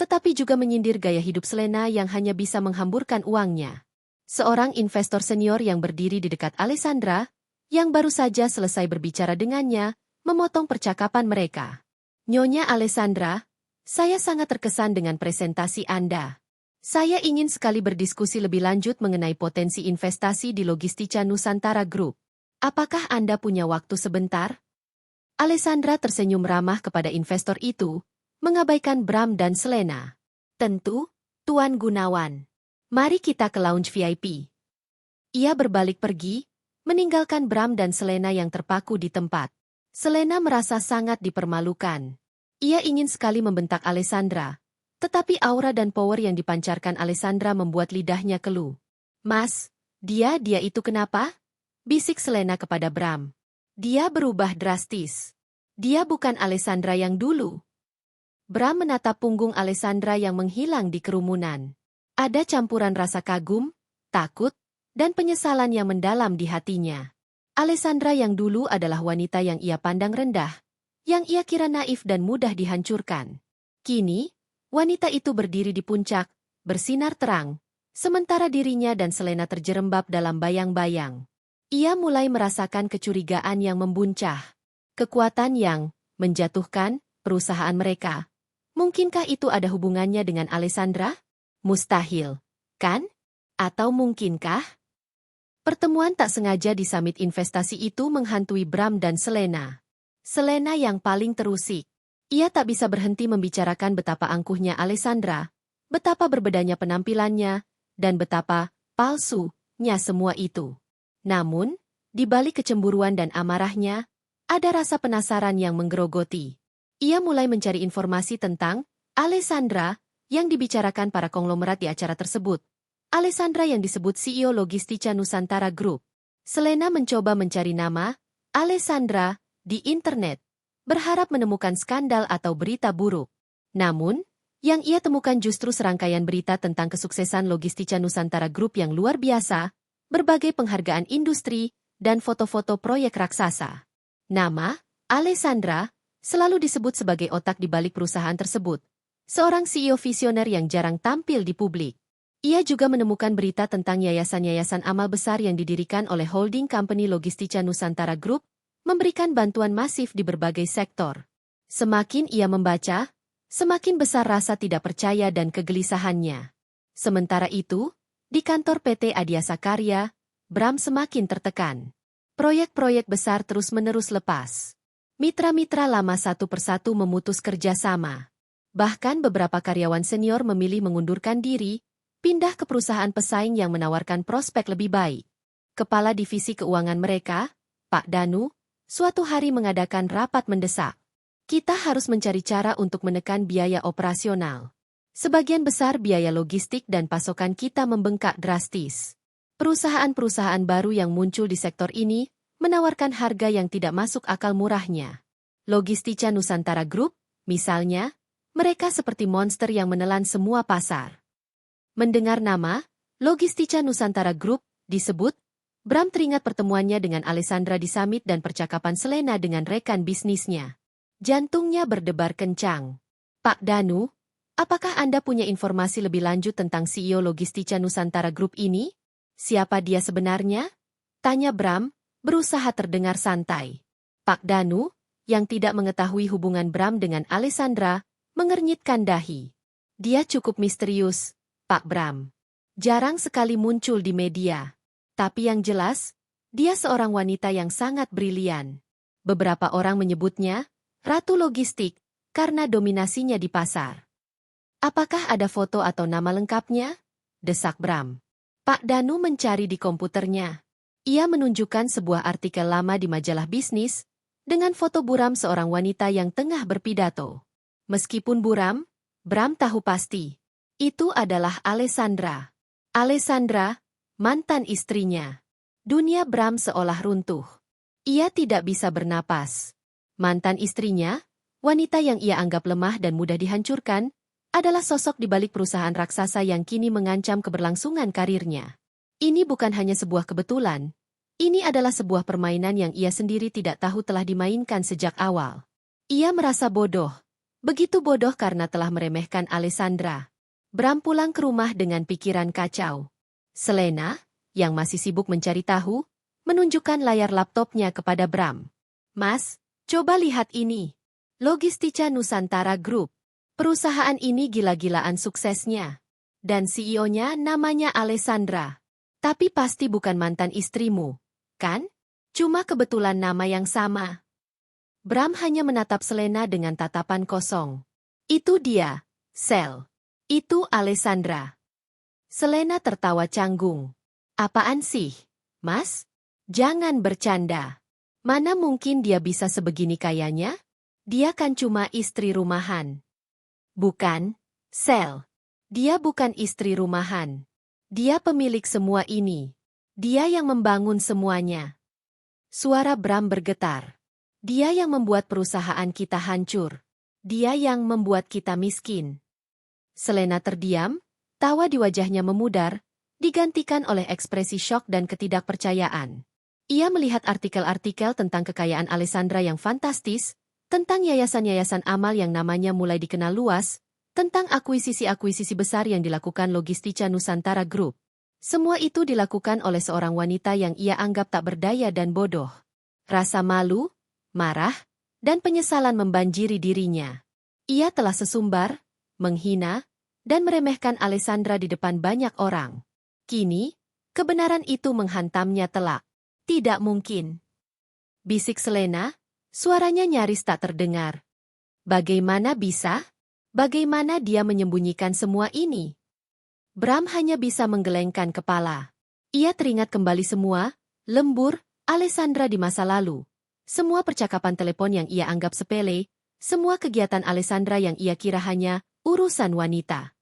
[SPEAKER 1] tetapi juga menyindir gaya hidup Selena yang hanya bisa menghamburkan uangnya. Seorang investor senior yang berdiri di dekat Alessandra, yang baru saja selesai berbicara dengannya, memotong percakapan mereka. "Nyonya Alessandra, saya sangat terkesan dengan presentasi Anda. Saya ingin sekali berdiskusi lebih lanjut mengenai potensi investasi di Logistica Nusantara Group. Apakah Anda punya waktu sebentar?" Alessandra tersenyum ramah kepada investor itu, mengabaikan Bram dan Selena. "Tentu, Tuan Gunawan. Mari kita ke lounge VIP." Ia berbalik pergi, meninggalkan Bram dan Selena yang terpaku di tempat. Selena merasa sangat dipermalukan. Ia ingin sekali membentak Alessandra, tetapi aura dan power yang dipancarkan Alessandra membuat lidahnya keluh. "Mas, dia itu kenapa?" bisik Selena kepada Bram. "Dia berubah drastis. Dia bukan Alessandra yang dulu." Bram menatap punggung Alessandra yang menghilang di kerumunan. Ada campuran rasa kagum, takut, dan penyesalan yang mendalam di hatinya. Alessandra yang dulu adalah wanita yang ia pandang rendah, yang ia kira naif dan mudah dihancurkan. Kini, wanita itu berdiri di puncak, bersinar terang, sementara dirinya dan Selena terjerembab dalam bayang-bayang. Ia mulai merasakan kecurigaan yang membuncah. Kekuatan yang menjatuhkan perusahaan mereka. Mungkinkah itu ada hubungannya dengan Alessandra? Mustahil, kan? Atau mungkinkah? Pertemuan tak sengaja di summit investasi itu menghantui Bram dan Selena. Selena yang paling terusik. Ia tak bisa berhenti membicarakan betapa angkuhnya Alessandra, betapa berbedanya penampilannya, dan betapa palsunya semua itu. Namun, di balik kecemburuan dan amarahnya, ada rasa penasaran yang menggerogoti. Ia mulai mencari informasi tentang Alessandra yang dibicarakan para konglomerat di acara tersebut. Alessandra yang disebut CEO Logistica Nusantara Group. Selena mencoba mencari nama Alessandra di internet, berharap menemukan skandal atau berita buruk. Namun, yang ia temukan justru serangkaian berita tentang kesuksesan Logistica Nusantara Group yang luar biasa, berbagai penghargaan industri, dan foto-foto proyek raksasa. Nama Alessandra selalu disebut sebagai otak di balik perusahaan tersebut, seorang CEO visioner yang jarang tampil di publik. Ia juga menemukan berita tentang yayasan-yayasan amal besar yang didirikan oleh holding company Logistica Nusantara Group, memberikan bantuan masif di berbagai sektor. Semakin ia membaca, semakin besar rasa tidak percaya dan kegelisahannya. Sementara itu, di kantor PT Adiasa Karya, Bram semakin tertekan. Proyek-proyek besar terus-menerus lepas. Mitra-mitra lama satu persatu memutus kerjasama. Bahkan beberapa karyawan senior memilih mengundurkan diri, pindah ke perusahaan pesaing yang menawarkan prospek lebih baik. Kepala divisi keuangan mereka, Pak Danu, suatu hari mengadakan rapat mendesak. Kita harus mencari cara untuk menekan biaya operasional. Sebagian besar biaya logistik dan pasokan kita membengkak drastis. Perusahaan-perusahaan baru yang muncul di sektor ini menawarkan harga yang tidak masuk akal murahnya. Logistica Nusantara Group, misalnya, mereka seperti monster yang menelan semua pasar. Mendengar nama, Logistica Nusantara Group, disebut, Bram teringat pertemuannya dengan Alessandra di summit dan percakapan Selena dengan rekan bisnisnya. Jantungnya berdebar kencang. Pak Danu, apakah Anda punya informasi lebih lanjut tentang CEO Logistica Nusantara Group ini? Siapa dia sebenarnya? Tanya Bram, berusaha terdengar santai. Pak Danu, yang tidak mengetahui hubungan Bram dengan Alessandra, mengernyitkan dahi. Dia cukup misterius, Pak Bram. Jarang sekali muncul di media. Tapi yang jelas, dia seorang wanita yang sangat brilian. Beberapa orang menyebutnya Ratu Logistik karena dominasinya di pasar. Apakah ada foto atau nama lengkapnya? Desak Bram. Pak Danu mencari di komputernya. Ia menunjukkan sebuah artikel lama di majalah bisnis dengan foto buram seorang wanita yang tengah berpidato. Meskipun buram, Bram tahu pasti. Itu adalah Alessandra. Alessandra, mantan istrinya. Dunia Bram seolah runtuh. Ia tidak bisa bernapas. Mantan istrinya, wanita yang ia anggap lemah dan mudah dihancurkan, adalah sosok di balik perusahaan raksasa yang kini mengancam keberlangsungan karirnya. Ini bukan hanya sebuah kebetulan. Ini adalah sebuah permainan yang ia sendiri tidak tahu telah dimainkan sejak awal. Ia merasa bodoh. Begitu bodoh karena telah meremehkan Alessandra. Bram pulang ke rumah dengan pikiran kacau. Selena, yang masih sibuk mencari tahu, menunjukkan layar laptopnya kepada Bram. Mas, coba lihat ini. Logistica Nusantara Group. Perusahaan ini gila-gilaan suksesnya. Dan CEO-nya namanya Alessandra. Tapi pasti bukan mantan istrimu, kan? Cuma kebetulan nama yang sama. Bram hanya menatap Selena dengan tatapan kosong. Itu dia, Sel. Itu Alessandra. Selena tertawa canggung. Apaan sih, Mas? Jangan bercanda. Mana mungkin dia bisa sebegini kayanya? Dia kan cuma istri rumahan. Bukan, Sel. Dia bukan istri rumahan. Dia pemilik semua ini. Dia yang membangun semuanya. Suara Bram bergetar. Dia yang membuat perusahaan kita hancur. Dia yang membuat kita miskin. Selena terdiam, tawa di wajahnya memudar, digantikan oleh ekspresi syok dan ketidakpercayaan. Ia melihat artikel-artikel tentang kekayaan Alessandra yang fantastis, tentang yayasan-yayasan amal yang namanya mulai dikenal luas, tentang akuisisi-akuisisi besar yang dilakukan Logistica Nusantara Group. Semua itu dilakukan oleh seorang wanita yang ia anggap tak berdaya dan bodoh. Rasa malu, marah, dan penyesalan membanjiri dirinya. Ia telah sesumbar, menghina, dan meremehkan Alessandra di depan banyak orang. Kini, kebenaran itu menghantamnya telak. Tidak mungkin. Bisik Selena, suaranya nyaris tak terdengar. Bagaimana bisa? Bagaimana dia menyembunyikan semua ini? Bram hanya bisa menggelengkan kepala. Ia teringat kembali semua, lembur, Alessandra di masa lalu. Semua percakapan telepon yang ia anggap sepele, semua kegiatan Alessandra yang ia kira hanya urusan wanita.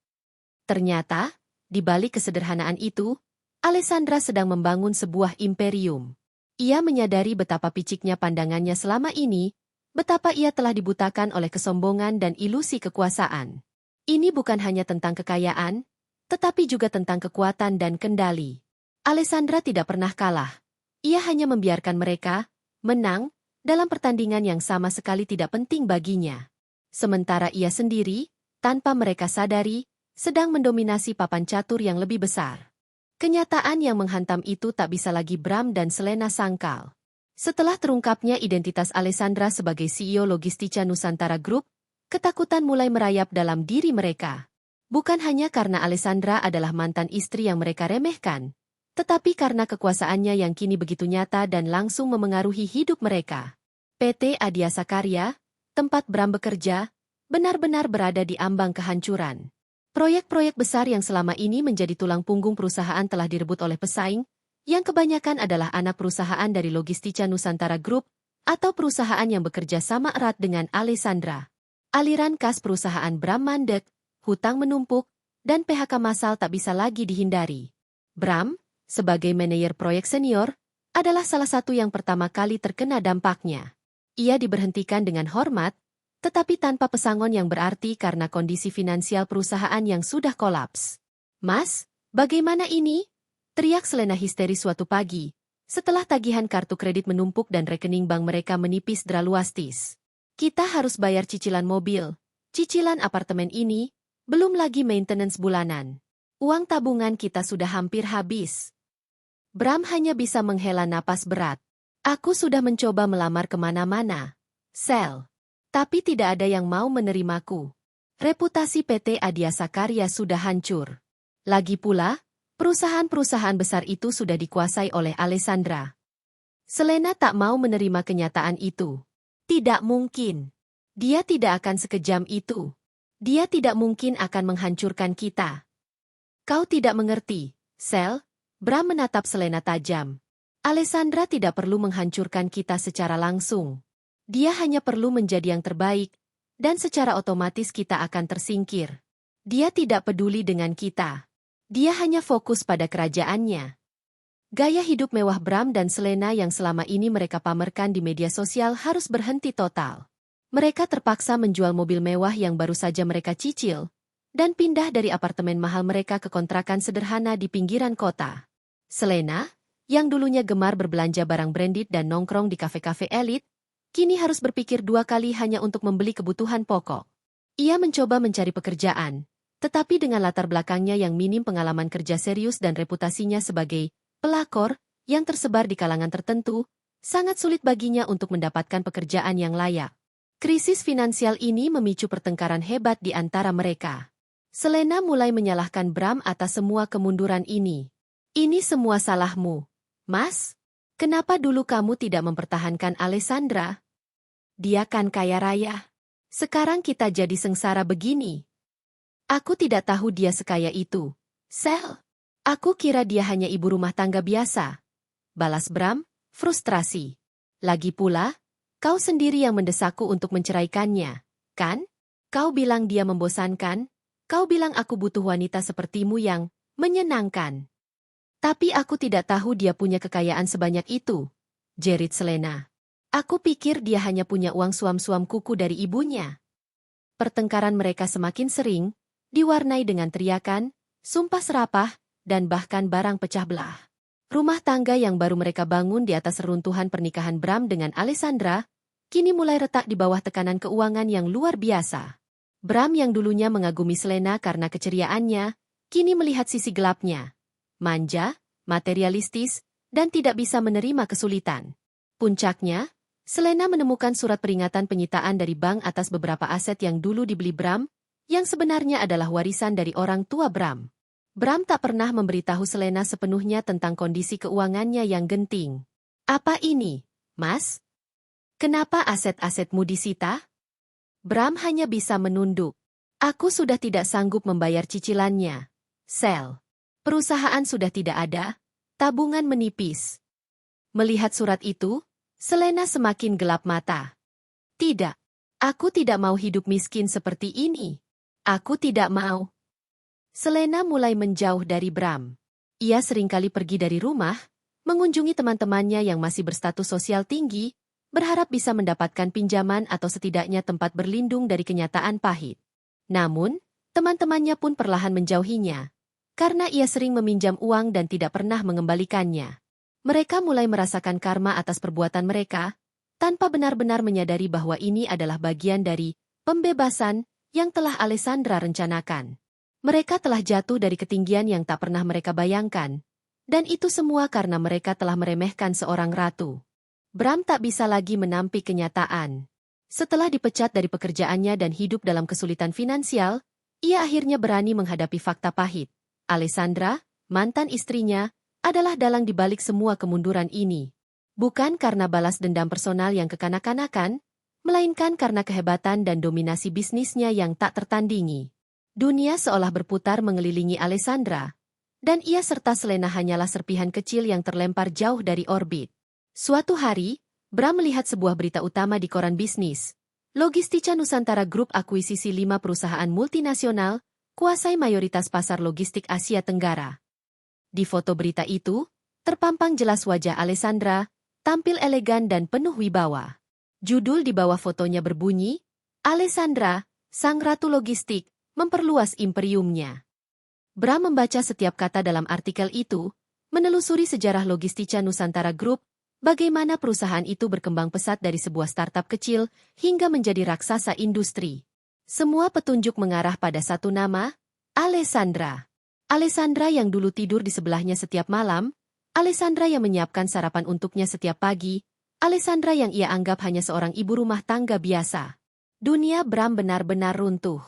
[SPEAKER 1] Ternyata, di balik kesederhanaan itu, Alessandra sedang membangun sebuah imperium. Ia menyadari betapa piciknya pandangannya selama ini, betapa ia telah dibutakan oleh kesombongan dan ilusi kekuasaan. Ini bukan hanya tentang kekayaan, tetapi juga tentang kekuatan dan kendali. Alessandra tidak pernah kalah. Ia hanya membiarkan mereka menang dalam pertandingan yang sama sekali tidak penting baginya. Sementara ia sendiri, tanpa mereka sadari, sedang mendominasi papan catur yang lebih besar. Kenyataan yang menghantam itu tak bisa lagi Bram dan Selena sangkal. Setelah terungkapnya identitas Alessandra sebagai CEO Logistica Nusantara Group, ketakutan mulai merayap dalam diri mereka. Bukan hanya karena Alessandra adalah mantan istri yang mereka remehkan, tetapi karena kekuasaannya yang kini begitu nyata dan langsung memengaruhi hidup mereka. PT Adiasa Karya, tempat Bram bekerja, benar-benar berada di ambang kehancuran. Proyek-proyek besar yang selama ini menjadi tulang punggung perusahaan telah direbut oleh pesaing, yang kebanyakan adalah anak perusahaan dari Logistica Nusantara Group, atau perusahaan yang bekerja sama erat dengan Alessandra. Aliran kas perusahaan Bram mandek, hutang menumpuk, dan PHK massal tak bisa lagi dihindari. Bram, sebagai manajer proyek senior, adalah salah satu yang pertama kali terkena dampaknya. Ia diberhentikan dengan hormat, tetapi tanpa pesangon yang berarti karena kondisi finansial perusahaan yang sudah kolaps. "Mas, bagaimana ini?" teriak Selena histeris suatu pagi, setelah tagihan kartu kredit menumpuk dan rekening bank mereka menipis drastis. "Kita harus bayar cicilan mobil, cicilan apartemen ini, belum lagi maintenance bulanan. Uang tabungan kita sudah hampir habis." Bram hanya bisa menghela napas berat. "Aku sudah mencoba melamar kemana-mana, Sel. Tapi tidak ada yang mau menerimaku. Reputasi PT Adiasa Karya sudah hancur. Lagi pula, perusahaan-perusahaan besar itu sudah dikuasai oleh Alessandra." Selena tak mau menerima kenyataan itu. Tidak mungkin. Dia tidak akan sekejam itu. Dia tidak mungkin akan menghancurkan kita. "Kau tidak mengerti, Sel." Bram menatap Selena tajam. "Alessandra tidak perlu menghancurkan kita secara langsung. Dia hanya perlu menjadi yang terbaik, dan secara otomatis kita akan tersingkir. Dia tidak peduli dengan kita. Dia hanya fokus pada kerajaannya." Gaya hidup mewah Bram dan Selena yang selama ini mereka pamerkan di media sosial harus berhenti total. Mereka terpaksa menjual mobil mewah yang baru saja mereka cicil, dan pindah dari apartemen mahal mereka ke kontrakan sederhana di pinggiran kota. Selena, yang dulunya gemar berbelanja barang branded dan nongkrong di kafe-kafe elit, kini harus berpikir dua kali hanya untuk membeli kebutuhan pokok. Ia mencoba mencari pekerjaan, tetapi dengan latar belakangnya yang minim pengalaman kerja serius dan reputasinya sebagai pelakor yang tersebar di kalangan tertentu, sangat sulit baginya untuk mendapatkan pekerjaan yang layak. Krisis finansial ini memicu pertengkaran hebat di antara mereka. Selena mulai menyalahkan Bram atas semua kemunduran ini. "Ini semua salahmu, Mas. Kenapa dulu kamu tidak mempertahankan Alessandra? Dia kan kaya raya. Sekarang kita jadi sengsara begini." "Aku tidak tahu dia sekaya itu, Sel. Aku kira dia hanya ibu rumah tangga biasa," balas Bram, frustrasi. "Lagi pula, kau sendiri yang mendesakku untuk menceraikannya, kan? Kau bilang dia membosankan. Kau bilang aku butuh wanita sepertimu yang menyenangkan. Tapi aku tidak tahu dia punya kekayaan sebanyak itu," jerit Selena. "Aku pikir dia hanya punya uang suam-suam kuku dari ibunya." Pertengkaran mereka semakin sering, diwarnai dengan teriakan, sumpah serapah, dan bahkan barang pecah belah. Rumah tangga yang baru mereka bangun di atas reruntuhan pernikahan Bram dengan Alessandra, kini mulai retak di bawah tekanan keuangan yang luar biasa. Bram yang dulunya mengagumi Selena karena keceriaannya, kini melihat sisi gelapnya. Manja, materialistis, dan tidak bisa menerima kesulitan. Puncaknya, Selena menemukan surat peringatan penyitaan dari bank atas beberapa aset yang dulu dibeli Bram, yang sebenarnya adalah warisan dari orang tua Bram. Bram tak pernah memberitahu Selena sepenuhnya tentang kondisi keuangannya yang genting. "Apa ini, Mas? Kenapa aset-asetmu disita?" Bram hanya bisa menunduk. "Aku sudah tidak sanggup membayar cicilannya, Sel. Perusahaan sudah tidak ada, tabungan menipis." Melihat surat itu, Selena semakin gelap mata. "Tidak, aku tidak mau hidup miskin seperti ini. Aku tidak mau." Selena mulai menjauh dari Bram. Ia seringkali pergi dari rumah, mengunjungi teman-temannya yang masih berstatus sosial tinggi, berharap bisa mendapatkan pinjaman atau setidaknya tempat berlindung dari kenyataan pahit. Namun, teman-temannya pun perlahan menjauhinya, karena ia sering meminjam uang dan tidak pernah mengembalikannya. Mereka mulai merasakan karma atas perbuatan mereka, tanpa benar-benar menyadari bahwa ini adalah bagian dari pembebasan yang telah Alessandra rencanakan. Mereka telah jatuh dari ketinggian yang tak pernah mereka bayangkan, dan itu semua karena mereka telah meremehkan seorang ratu. Bram tak bisa lagi menampik kenyataan. Setelah dipecat dari pekerjaannya dan hidup dalam kesulitan finansial, ia akhirnya berani menghadapi fakta pahit. Alessandra, mantan istrinya, adalah dalang dibalik semua kemunduran ini. Bukan karena balas dendam personal yang kekanak-kanakan, melainkan karena kehebatan dan dominasi bisnisnya yang tak tertandingi. Dunia seolah berputar mengelilingi Alessandra, dan ia serta Selena hanyalah serpihan kecil yang terlempar jauh dari orbit. Suatu hari, Bram melihat sebuah berita utama di koran bisnis. Logistica Nusantara Group akuisisi 5 perusahaan multinasional, kuasai mayoritas pasar logistik Asia Tenggara. Di foto berita itu, terpampang jelas wajah Alessandra, tampil elegan dan penuh wibawa. Judul di bawah fotonya berbunyi, Alessandra, Sang Ratu Logistik, memperluas imperiumnya. Bram membaca setiap kata dalam artikel itu, menelusuri sejarah Logistica Nusantara Group, bagaimana perusahaan itu berkembang pesat dari sebuah startup kecil hingga menjadi raksasa industri. Semua petunjuk mengarah pada satu nama, Alessandra. Alessandra yang dulu tidur di sebelahnya setiap malam, Alessandra yang menyiapkan sarapan untuknya setiap pagi, Alessandra yang ia anggap hanya seorang ibu rumah tangga biasa. Dunia Bram benar-benar runtuh.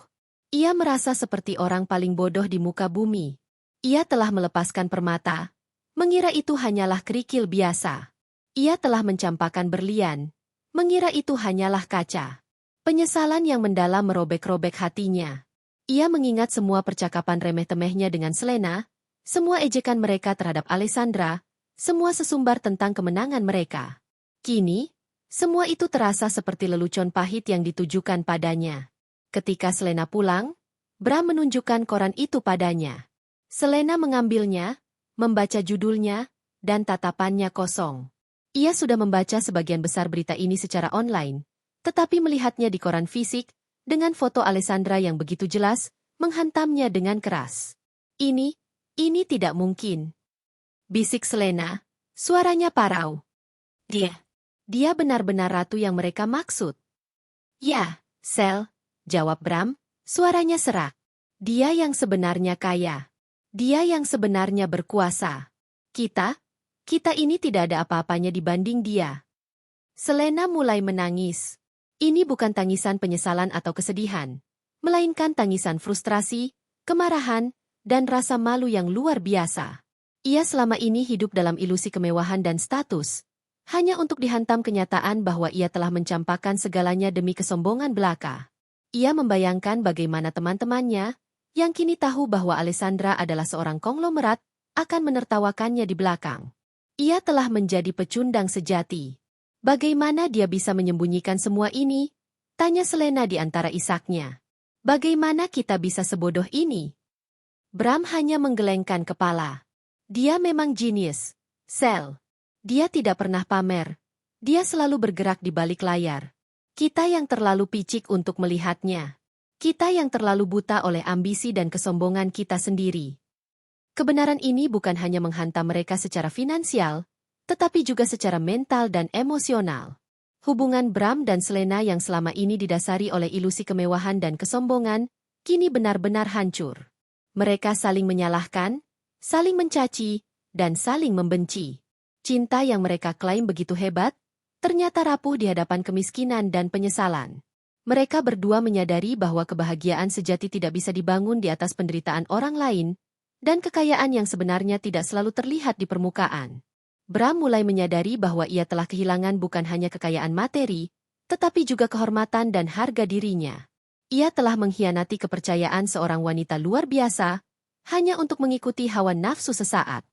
[SPEAKER 1] Ia merasa seperti orang paling bodoh di muka bumi. Ia telah melepaskan permata, mengira itu hanyalah kerikil biasa. Ia telah mencampakkan berlian, mengira itu hanyalah kaca. Penyesalan yang mendalam merobek-robek hatinya. Ia mengingat semua percakapan remeh-temehnya dengan Selena, semua ejekan mereka terhadap Alessandra, semua sesumbar tentang kemenangan mereka. Kini, semua itu terasa seperti lelucon pahit yang ditujukan padanya. Ketika Selena pulang, Bram menunjukkan koran itu padanya. Selena mengambilnya, membaca judulnya, dan tatapannya kosong. Ia sudah membaca sebagian besar berita ini secara online, tetapi melihatnya di koran fisik, dengan foto Alessandra yang begitu jelas, menghantamnya dengan keras. Ini tidak mungkin. Bisik Selena, suaranya parau. Dia benar-benar ratu yang mereka maksud. Ya, Sel, jawab Bram, suaranya serak. Dia yang sebenarnya kaya. Dia yang sebenarnya berkuasa. Kita ini tidak ada apa-apanya dibanding dia. Selena mulai menangis. Ini bukan tangisan penyesalan atau kesedihan, melainkan tangisan frustrasi, kemarahan, dan rasa malu yang luar biasa. Ia selama ini hidup dalam ilusi kemewahan dan status, hanya untuk dihantam kenyataan bahwa ia telah mencampakkan segalanya demi kesombongan belaka. Ia membayangkan bagaimana teman-temannya, yang kini tahu bahwa Alessandra adalah seorang konglomerat, akan menertawakannya di belakang. Ia telah menjadi pecundang sejati. Bagaimana dia bisa menyembunyikan semua ini? Tanya Selena di antara isaknya. Bagaimana kita bisa sebodoh ini? Bram hanya menggelengkan kepala. Dia memang jenius, Sel. Dia tidak pernah pamer. Dia selalu bergerak di balik layar. Kita yang terlalu picik untuk melihatnya. Kita yang terlalu buta oleh ambisi dan kesombongan kita sendiri. Kebenaran ini bukan hanya menghantam mereka secara finansial, tetapi juga secara mental dan emosional. Hubungan Bram dan Selena yang selama ini didasari oleh ilusi kemewahan dan kesombongan, kini benar-benar hancur. Mereka saling menyalahkan, saling mencaci, dan saling membenci. Cinta yang mereka klaim begitu hebat, ternyata rapuh di hadapan kemiskinan dan penyesalan. Mereka berdua menyadari bahwa kebahagiaan sejati tidak bisa dibangun di atas penderitaan orang lain, dan kekayaan yang sebenarnya tidak selalu terlihat di permukaan. Bram mulai menyadari bahwa ia telah kehilangan bukan hanya kekayaan materi, tetapi juga kehormatan dan harga dirinya. Ia telah mengkhianati kepercayaan seorang wanita luar biasa, hanya untuk mengikuti hawa nafsu sesaat.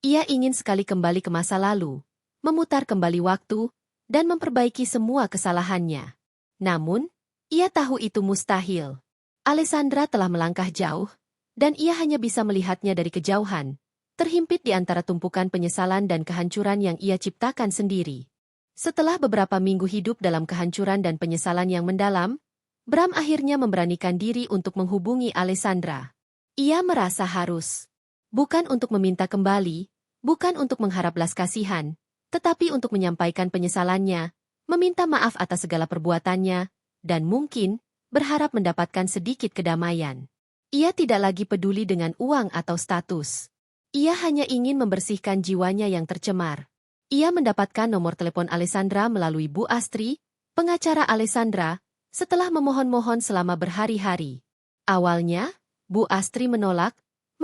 [SPEAKER 1] Ia ingin sekali kembali ke masa lalu, memutar kembali waktu, dan memperbaiki semua kesalahannya. Namun, ia tahu itu mustahil. Alessandra telah melangkah jauh, dan ia hanya bisa melihatnya dari kejauhan, terhimpit di antara tumpukan penyesalan dan kehancuran yang ia ciptakan sendiri. Setelah beberapa minggu hidup dalam kehancuran dan penyesalan yang mendalam, Bram akhirnya memberanikan diri untuk menghubungi Alessandra. Ia merasa harus. Bukan untuk meminta kembali, bukan untuk mengharap belas kasihan, tetapi untuk menyampaikan penyesalannya, meminta maaf atas segala perbuatannya, dan mungkin berharap mendapatkan sedikit kedamaian. Ia tidak lagi peduli dengan uang atau status. Ia hanya ingin membersihkan jiwanya yang tercemar. Ia mendapatkan nomor telepon Alessandra melalui Bu Astri, pengacara Alessandra, setelah memohon-mohon selama berhari-hari. Awalnya, Bu Astri menolak,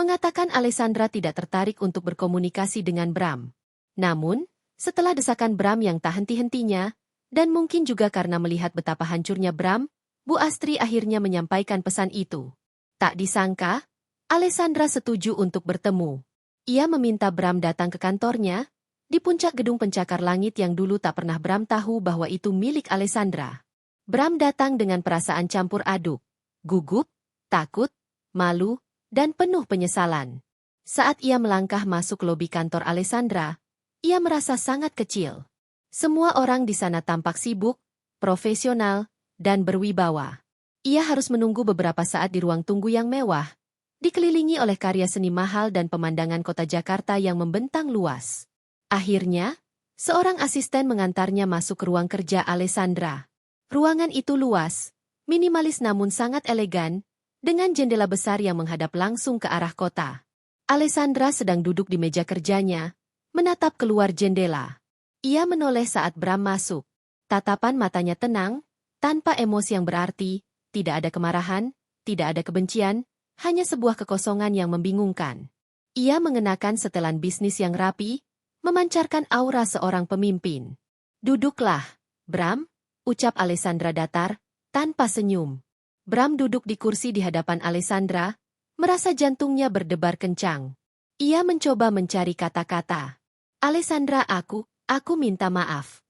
[SPEAKER 1] mengatakan Alessandra tidak tertarik untuk berkomunikasi dengan Bram. Namun, setelah desakan Bram yang tak henti-hentinya, dan mungkin juga karena melihat betapa hancurnya Bram, Bu Astri akhirnya menyampaikan pesan itu. Tak disangka, Alessandra setuju untuk bertemu. Ia meminta Bram datang ke kantornya, di puncak gedung pencakar langit yang dulu tak pernah Bram tahu bahwa itu milik Alessandra. Bram datang dengan perasaan campur aduk, gugup, takut, malu, dan penuh penyesalan. Saat ia melangkah masuk lobi kantor Alessandra, ia merasa sangat kecil. Semua orang di sana tampak sibuk, profesional, dan berwibawa. Ia harus menunggu beberapa saat di ruang tunggu yang mewah, dikelilingi oleh karya seni mahal dan pemandangan kota Jakarta yang membentang luas. Akhirnya, seorang asisten mengantarnya masuk ke ruang kerja Alessandra. Ruangan itu luas, minimalis namun sangat elegan, dengan jendela besar yang menghadap langsung ke arah kota. Alessandra sedang duduk di meja kerjanya, menatap keluar jendela. Ia menoleh saat Bram masuk. Tatapan matanya tenang, tanpa emosi yang berarti, tidak ada kemarahan, tidak ada kebencian, hanya sebuah kekosongan yang membingungkan. Ia mengenakan setelan bisnis yang rapi, memancarkan aura seorang pemimpin. "Duduklah, Bram," ucap Alessandra datar, tanpa senyum. Bram duduk di kursi di hadapan Alessandra, merasa jantungnya berdebar kencang. Ia mencoba mencari kata-kata. "Alessandra, aku minta maaf."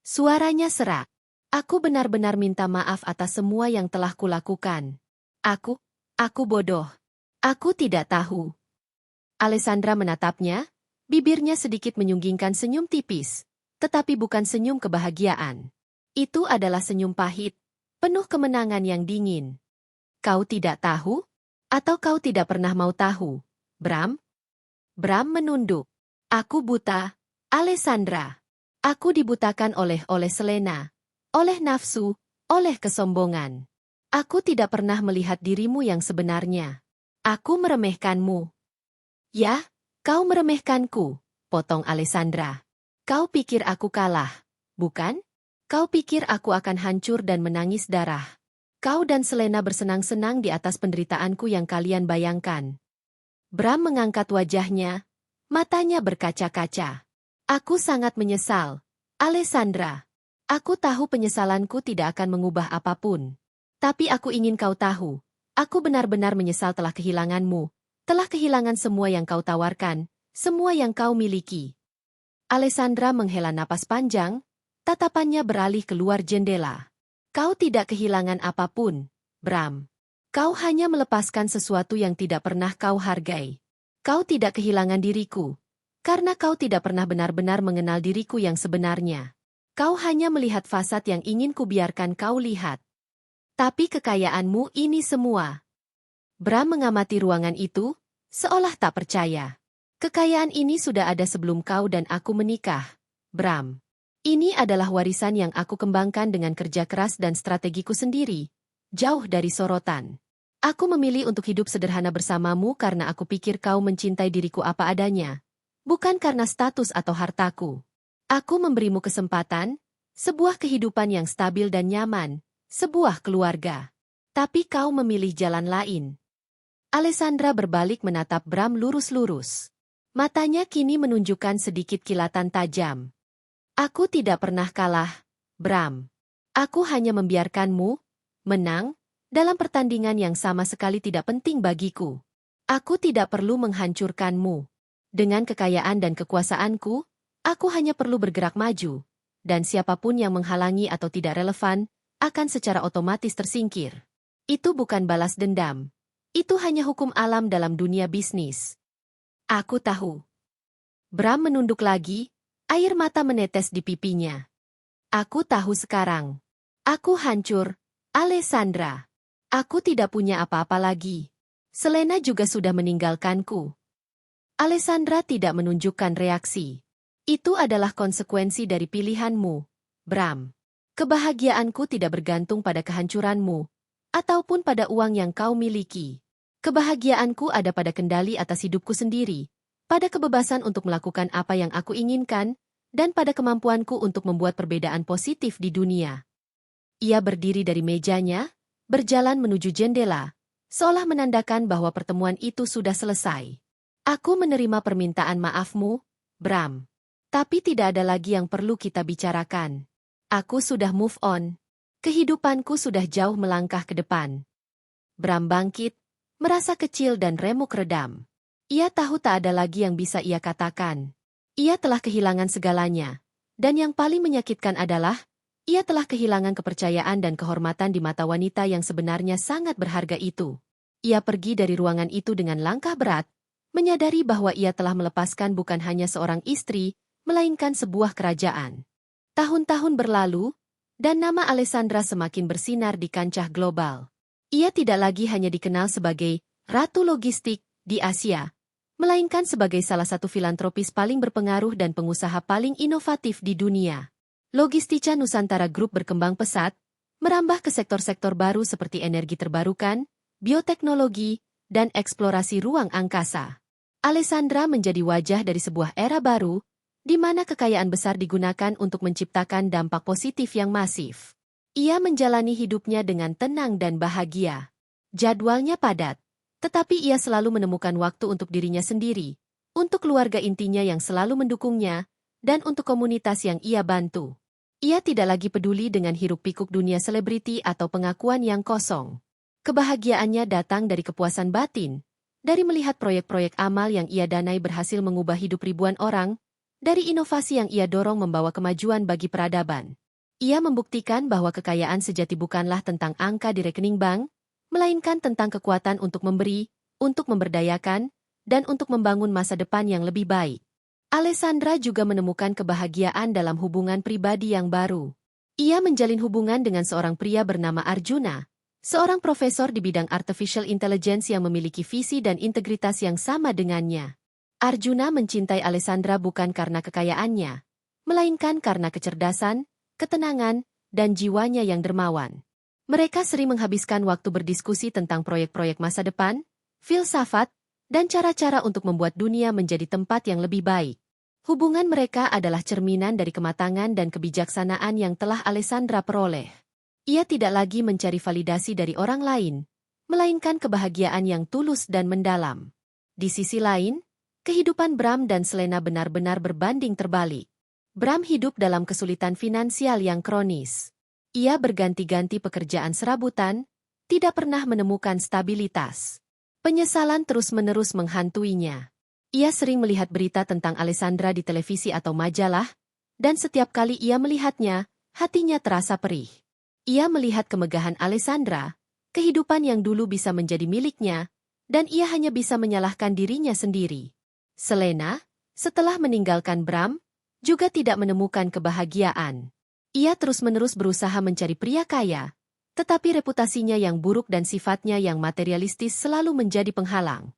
[SPEAKER 1] Suaranya serak. "Aku benar-benar minta maaf atas semua yang telah kulakukan. Aku bodoh. Aku tidak tahu." Alessandra menatapnya, bibirnya sedikit menyunggingkan senyum tipis, tetapi bukan senyum kebahagiaan. Itu adalah senyum pahit, penuh kemenangan yang dingin. "Kau tidak tahu? Atau kau tidak pernah mau tahu, Bram?" Bram menunduk. "Aku buta, Alessandra. Aku dibutakan oleh Selena, oleh nafsu, oleh kesombongan. Aku tidak pernah melihat dirimu yang sebenarnya. Aku meremehkanmu." "Ya? Kau meremehkanku," potong Alessandra. "Kau pikir aku kalah, bukan? Kau pikir aku akan hancur dan menangis darah. Kau dan Selena bersenang-senang di atas penderitaanku yang kalian bayangkan." Bram mengangkat wajahnya, matanya berkaca-kaca. "Aku sangat menyesal, Alessandra. Aku tahu penyesalanku tidak akan mengubah apapun. Tapi aku ingin kau tahu, aku benar-benar menyesal telah kehilanganmu. Telah kehilangan semua yang kau tawarkan, semua yang kau miliki." Alessandra menghela napas panjang, tatapannya beralih keluar jendela. "Kau tidak kehilangan apapun, Bram. Kau hanya melepaskan sesuatu yang tidak pernah kau hargai. Kau tidak kehilangan diriku, karena kau tidak pernah benar-benar mengenal diriku yang sebenarnya. Kau hanya melihat fasad yang ingin kubiarkan kau lihat. Tapi kekayaanmu ini semua." Bram mengamati ruangan itu, seolah tak percaya. "Kekayaan ini sudah ada sebelum kau dan aku menikah, Bram. Ini adalah warisan yang aku kembangkan dengan kerja keras dan strategiku sendiri, jauh dari sorotan. Aku memilih untuk hidup sederhana bersamamu karena aku pikir kau mencintai diriku apa adanya, bukan karena status atau hartaku. Aku memberimu kesempatan, sebuah kehidupan yang stabil dan nyaman, sebuah keluarga. Tapi kau memilih jalan lain." Alessandra berbalik menatap Bram lurus-lurus. Matanya kini menunjukkan sedikit kilatan tajam. "Aku tidak pernah kalah, Bram. Aku hanya membiarkanmu menang dalam pertandingan yang sama sekali tidak penting bagiku. Aku tidak perlu menghancurkanmu. Dengan kekayaan dan kekuasaanku, aku hanya perlu bergerak maju, dan siapapun yang menghalangi atau tidak relevan akan secara otomatis tersingkir. Itu bukan balas dendam. Itu hanya hukum alam dalam dunia bisnis." "Aku tahu." Bram menunduk lagi, air mata menetes di pipinya. "Aku tahu sekarang. Aku hancur, Alessandra. Aku tidak punya apa-apa lagi. Selena juga sudah meninggalkanku." Alessandra tidak menunjukkan reaksi. "Itu adalah konsekuensi dari pilihanmu, Bram. Kebahagiaanku tidak bergantung pada kehancuranmu, ataupun pada uang yang kau miliki. Kebahagiaanku ada pada kendali atas hidupku sendiri, pada kebebasan untuk melakukan apa yang aku inginkan, dan pada kemampuanku untuk membuat perbedaan positif di dunia." Ia berdiri dari mejanya, berjalan menuju jendela, seolah menandakan bahwa pertemuan itu sudah selesai. Aku menerima permintaan maafmu, Bram. Tapi tidak ada lagi yang perlu kita bicarakan. Aku sudah move on. Kehidupanku sudah jauh melangkah ke depan. Bram bangkit, merasa kecil dan remuk redam. Ia tahu tak ada lagi yang bisa ia katakan. Ia telah kehilangan segalanya. Dan yang paling menyakitkan adalah, ia telah kehilangan kepercayaan dan kehormatan di mata wanita yang sebenarnya sangat berharga itu. Ia pergi dari ruangan itu dengan langkah berat, menyadari bahwa ia telah melepaskan bukan hanya seorang istri, melainkan sebuah kerajaan. Tahun-tahun berlalu, dan nama Alessandra semakin bersinar di kancah global. Ia tidak lagi hanya dikenal sebagai Ratu Logistik di Asia, melainkan sebagai salah satu filantropis paling berpengaruh dan pengusaha paling inovatif di dunia. Logistica Nusantara Group berkembang pesat, merambah ke sektor-sektor baru seperti energi terbarukan, bioteknologi, dan eksplorasi ruang angkasa. Alessandra menjadi wajah dari sebuah era baru, di mana kekayaan besar digunakan untuk menciptakan dampak positif yang masif. Ia menjalani hidupnya dengan tenang dan bahagia. Jadwalnya padat, tetapi ia selalu menemukan waktu untuk dirinya sendiri, untuk keluarga intinya yang selalu mendukungnya, dan untuk komunitas yang ia bantu. Ia tidak lagi peduli dengan hiruk-pikuk dunia selebriti atau pengakuan yang kosong. Kebahagiaannya datang dari kepuasan batin, dari melihat proyek-proyek amal yang ia danai berhasil mengubah hidup ribuan orang, dari inovasi yang ia dorong membawa kemajuan bagi peradaban. Ia membuktikan bahwa kekayaan sejati bukanlah tentang angka di rekening bank, melainkan tentang kekuatan untuk memberi, untuk memberdayakan, dan untuk membangun masa depan yang lebih baik. Alessandra juga menemukan kebahagiaan dalam hubungan pribadi yang baru. Ia menjalin hubungan dengan seorang pria bernama Arjuna, seorang profesor di bidang artificial intelligence yang memiliki visi dan integritas yang sama dengannya. Arjuna mencintai Alessandra bukan karena kekayaannya, melainkan karena kecerdasan, ketenangan, dan jiwanya yang dermawan. Mereka sering menghabiskan waktu berdiskusi tentang proyek-proyek masa depan, filsafat, dan cara-cara untuk membuat dunia menjadi tempat yang lebih baik. Hubungan mereka adalah cerminan dari kematangan dan kebijaksanaan yang telah Alessandra peroleh. Ia tidak lagi mencari validasi dari orang lain, melainkan kebahagiaan yang tulus dan mendalam. Di sisi lain, kehidupan Bram dan Selena benar-benar berbanding terbalik. Bram hidup dalam kesulitan finansial yang kronis. Ia berganti-ganti pekerjaan serabutan, tidak pernah menemukan stabilitas. Penyesalan terus-menerus menghantuinya. Ia sering melihat berita tentang Alessandra di televisi atau majalah, dan setiap kali ia melihatnya, hatinya terasa perih. Ia melihat kemegahan Alessandra, kehidupan yang dulu bisa menjadi miliknya, dan ia hanya bisa menyalahkan dirinya sendiri. Selena, setelah meninggalkan Bram, juga tidak menemukan kebahagiaan. Ia terus-menerus berusaha mencari pria kaya, tetapi reputasinya yang buruk dan sifatnya yang materialistis selalu menjadi penghalang.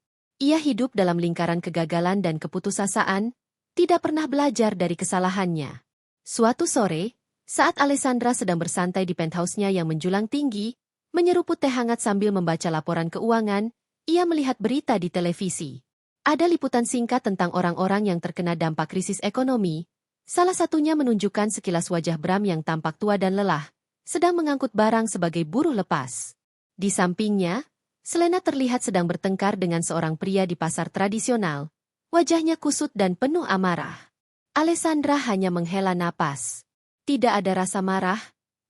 [SPEAKER 1] Ia hidup dalam lingkaran kegagalan dan keputusasaan, tidak pernah belajar dari kesalahannya. Suatu sore, saat Alessandra sedang bersantai di penthouse-nya yang menjulang tinggi, menyeruput teh hangat sambil membaca laporan keuangan, ia melihat berita di televisi. Ada liputan singkat tentang orang-orang yang terkena dampak krisis ekonomi. Salah satunya menunjukkan sekilas wajah Bram yang tampak tua dan lelah, sedang mengangkut barang sebagai buruh lepas. Di sampingnya, Selena terlihat sedang bertengkar dengan seorang pria di pasar tradisional. Wajahnya kusut dan penuh amarah. Alessandra hanya menghela napas. Tidak ada rasa marah,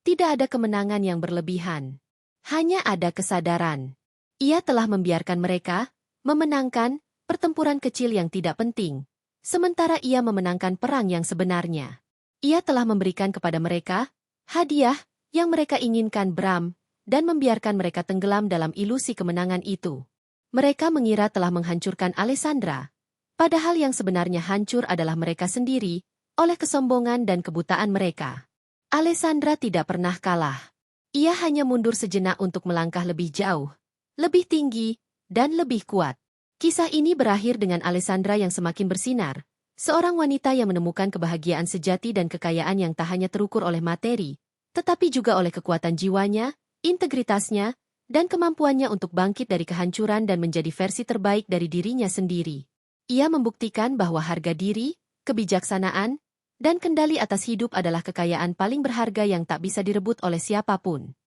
[SPEAKER 1] tidak ada kemenangan yang berlebihan. Hanya ada kesadaran. Ia telah membiarkan mereka memenangkan pertempuran kecil yang tidak penting. Sementara ia memenangkan perang yang sebenarnya. Ia telah memberikan kepada mereka hadiah yang mereka inginkan Bram, dan membiarkan mereka tenggelam dalam ilusi kemenangan itu. Mereka mengira telah menghancurkan Alessandra, padahal yang sebenarnya hancur adalah mereka sendiri, oleh kesombongan dan kebutaan mereka. Alessandra tidak pernah kalah. Ia hanya mundur sejenak untuk melangkah lebih jauh, lebih tinggi, dan lebih kuat. Kisah ini berakhir dengan Alessandra yang semakin bersinar, seorang wanita yang menemukan kebahagiaan sejati dan kekayaan yang tak hanya terukur oleh materi, tetapi juga oleh kekuatan jiwanya, integritasnya, dan kemampuannya untuk bangkit dari kehancuran dan menjadi versi terbaik dari dirinya sendiri. Ia membuktikan bahwa harga diri, kebijaksanaan, dan kendali atas hidup adalah kekayaan paling berharga yang tak bisa direbut oleh siapapun.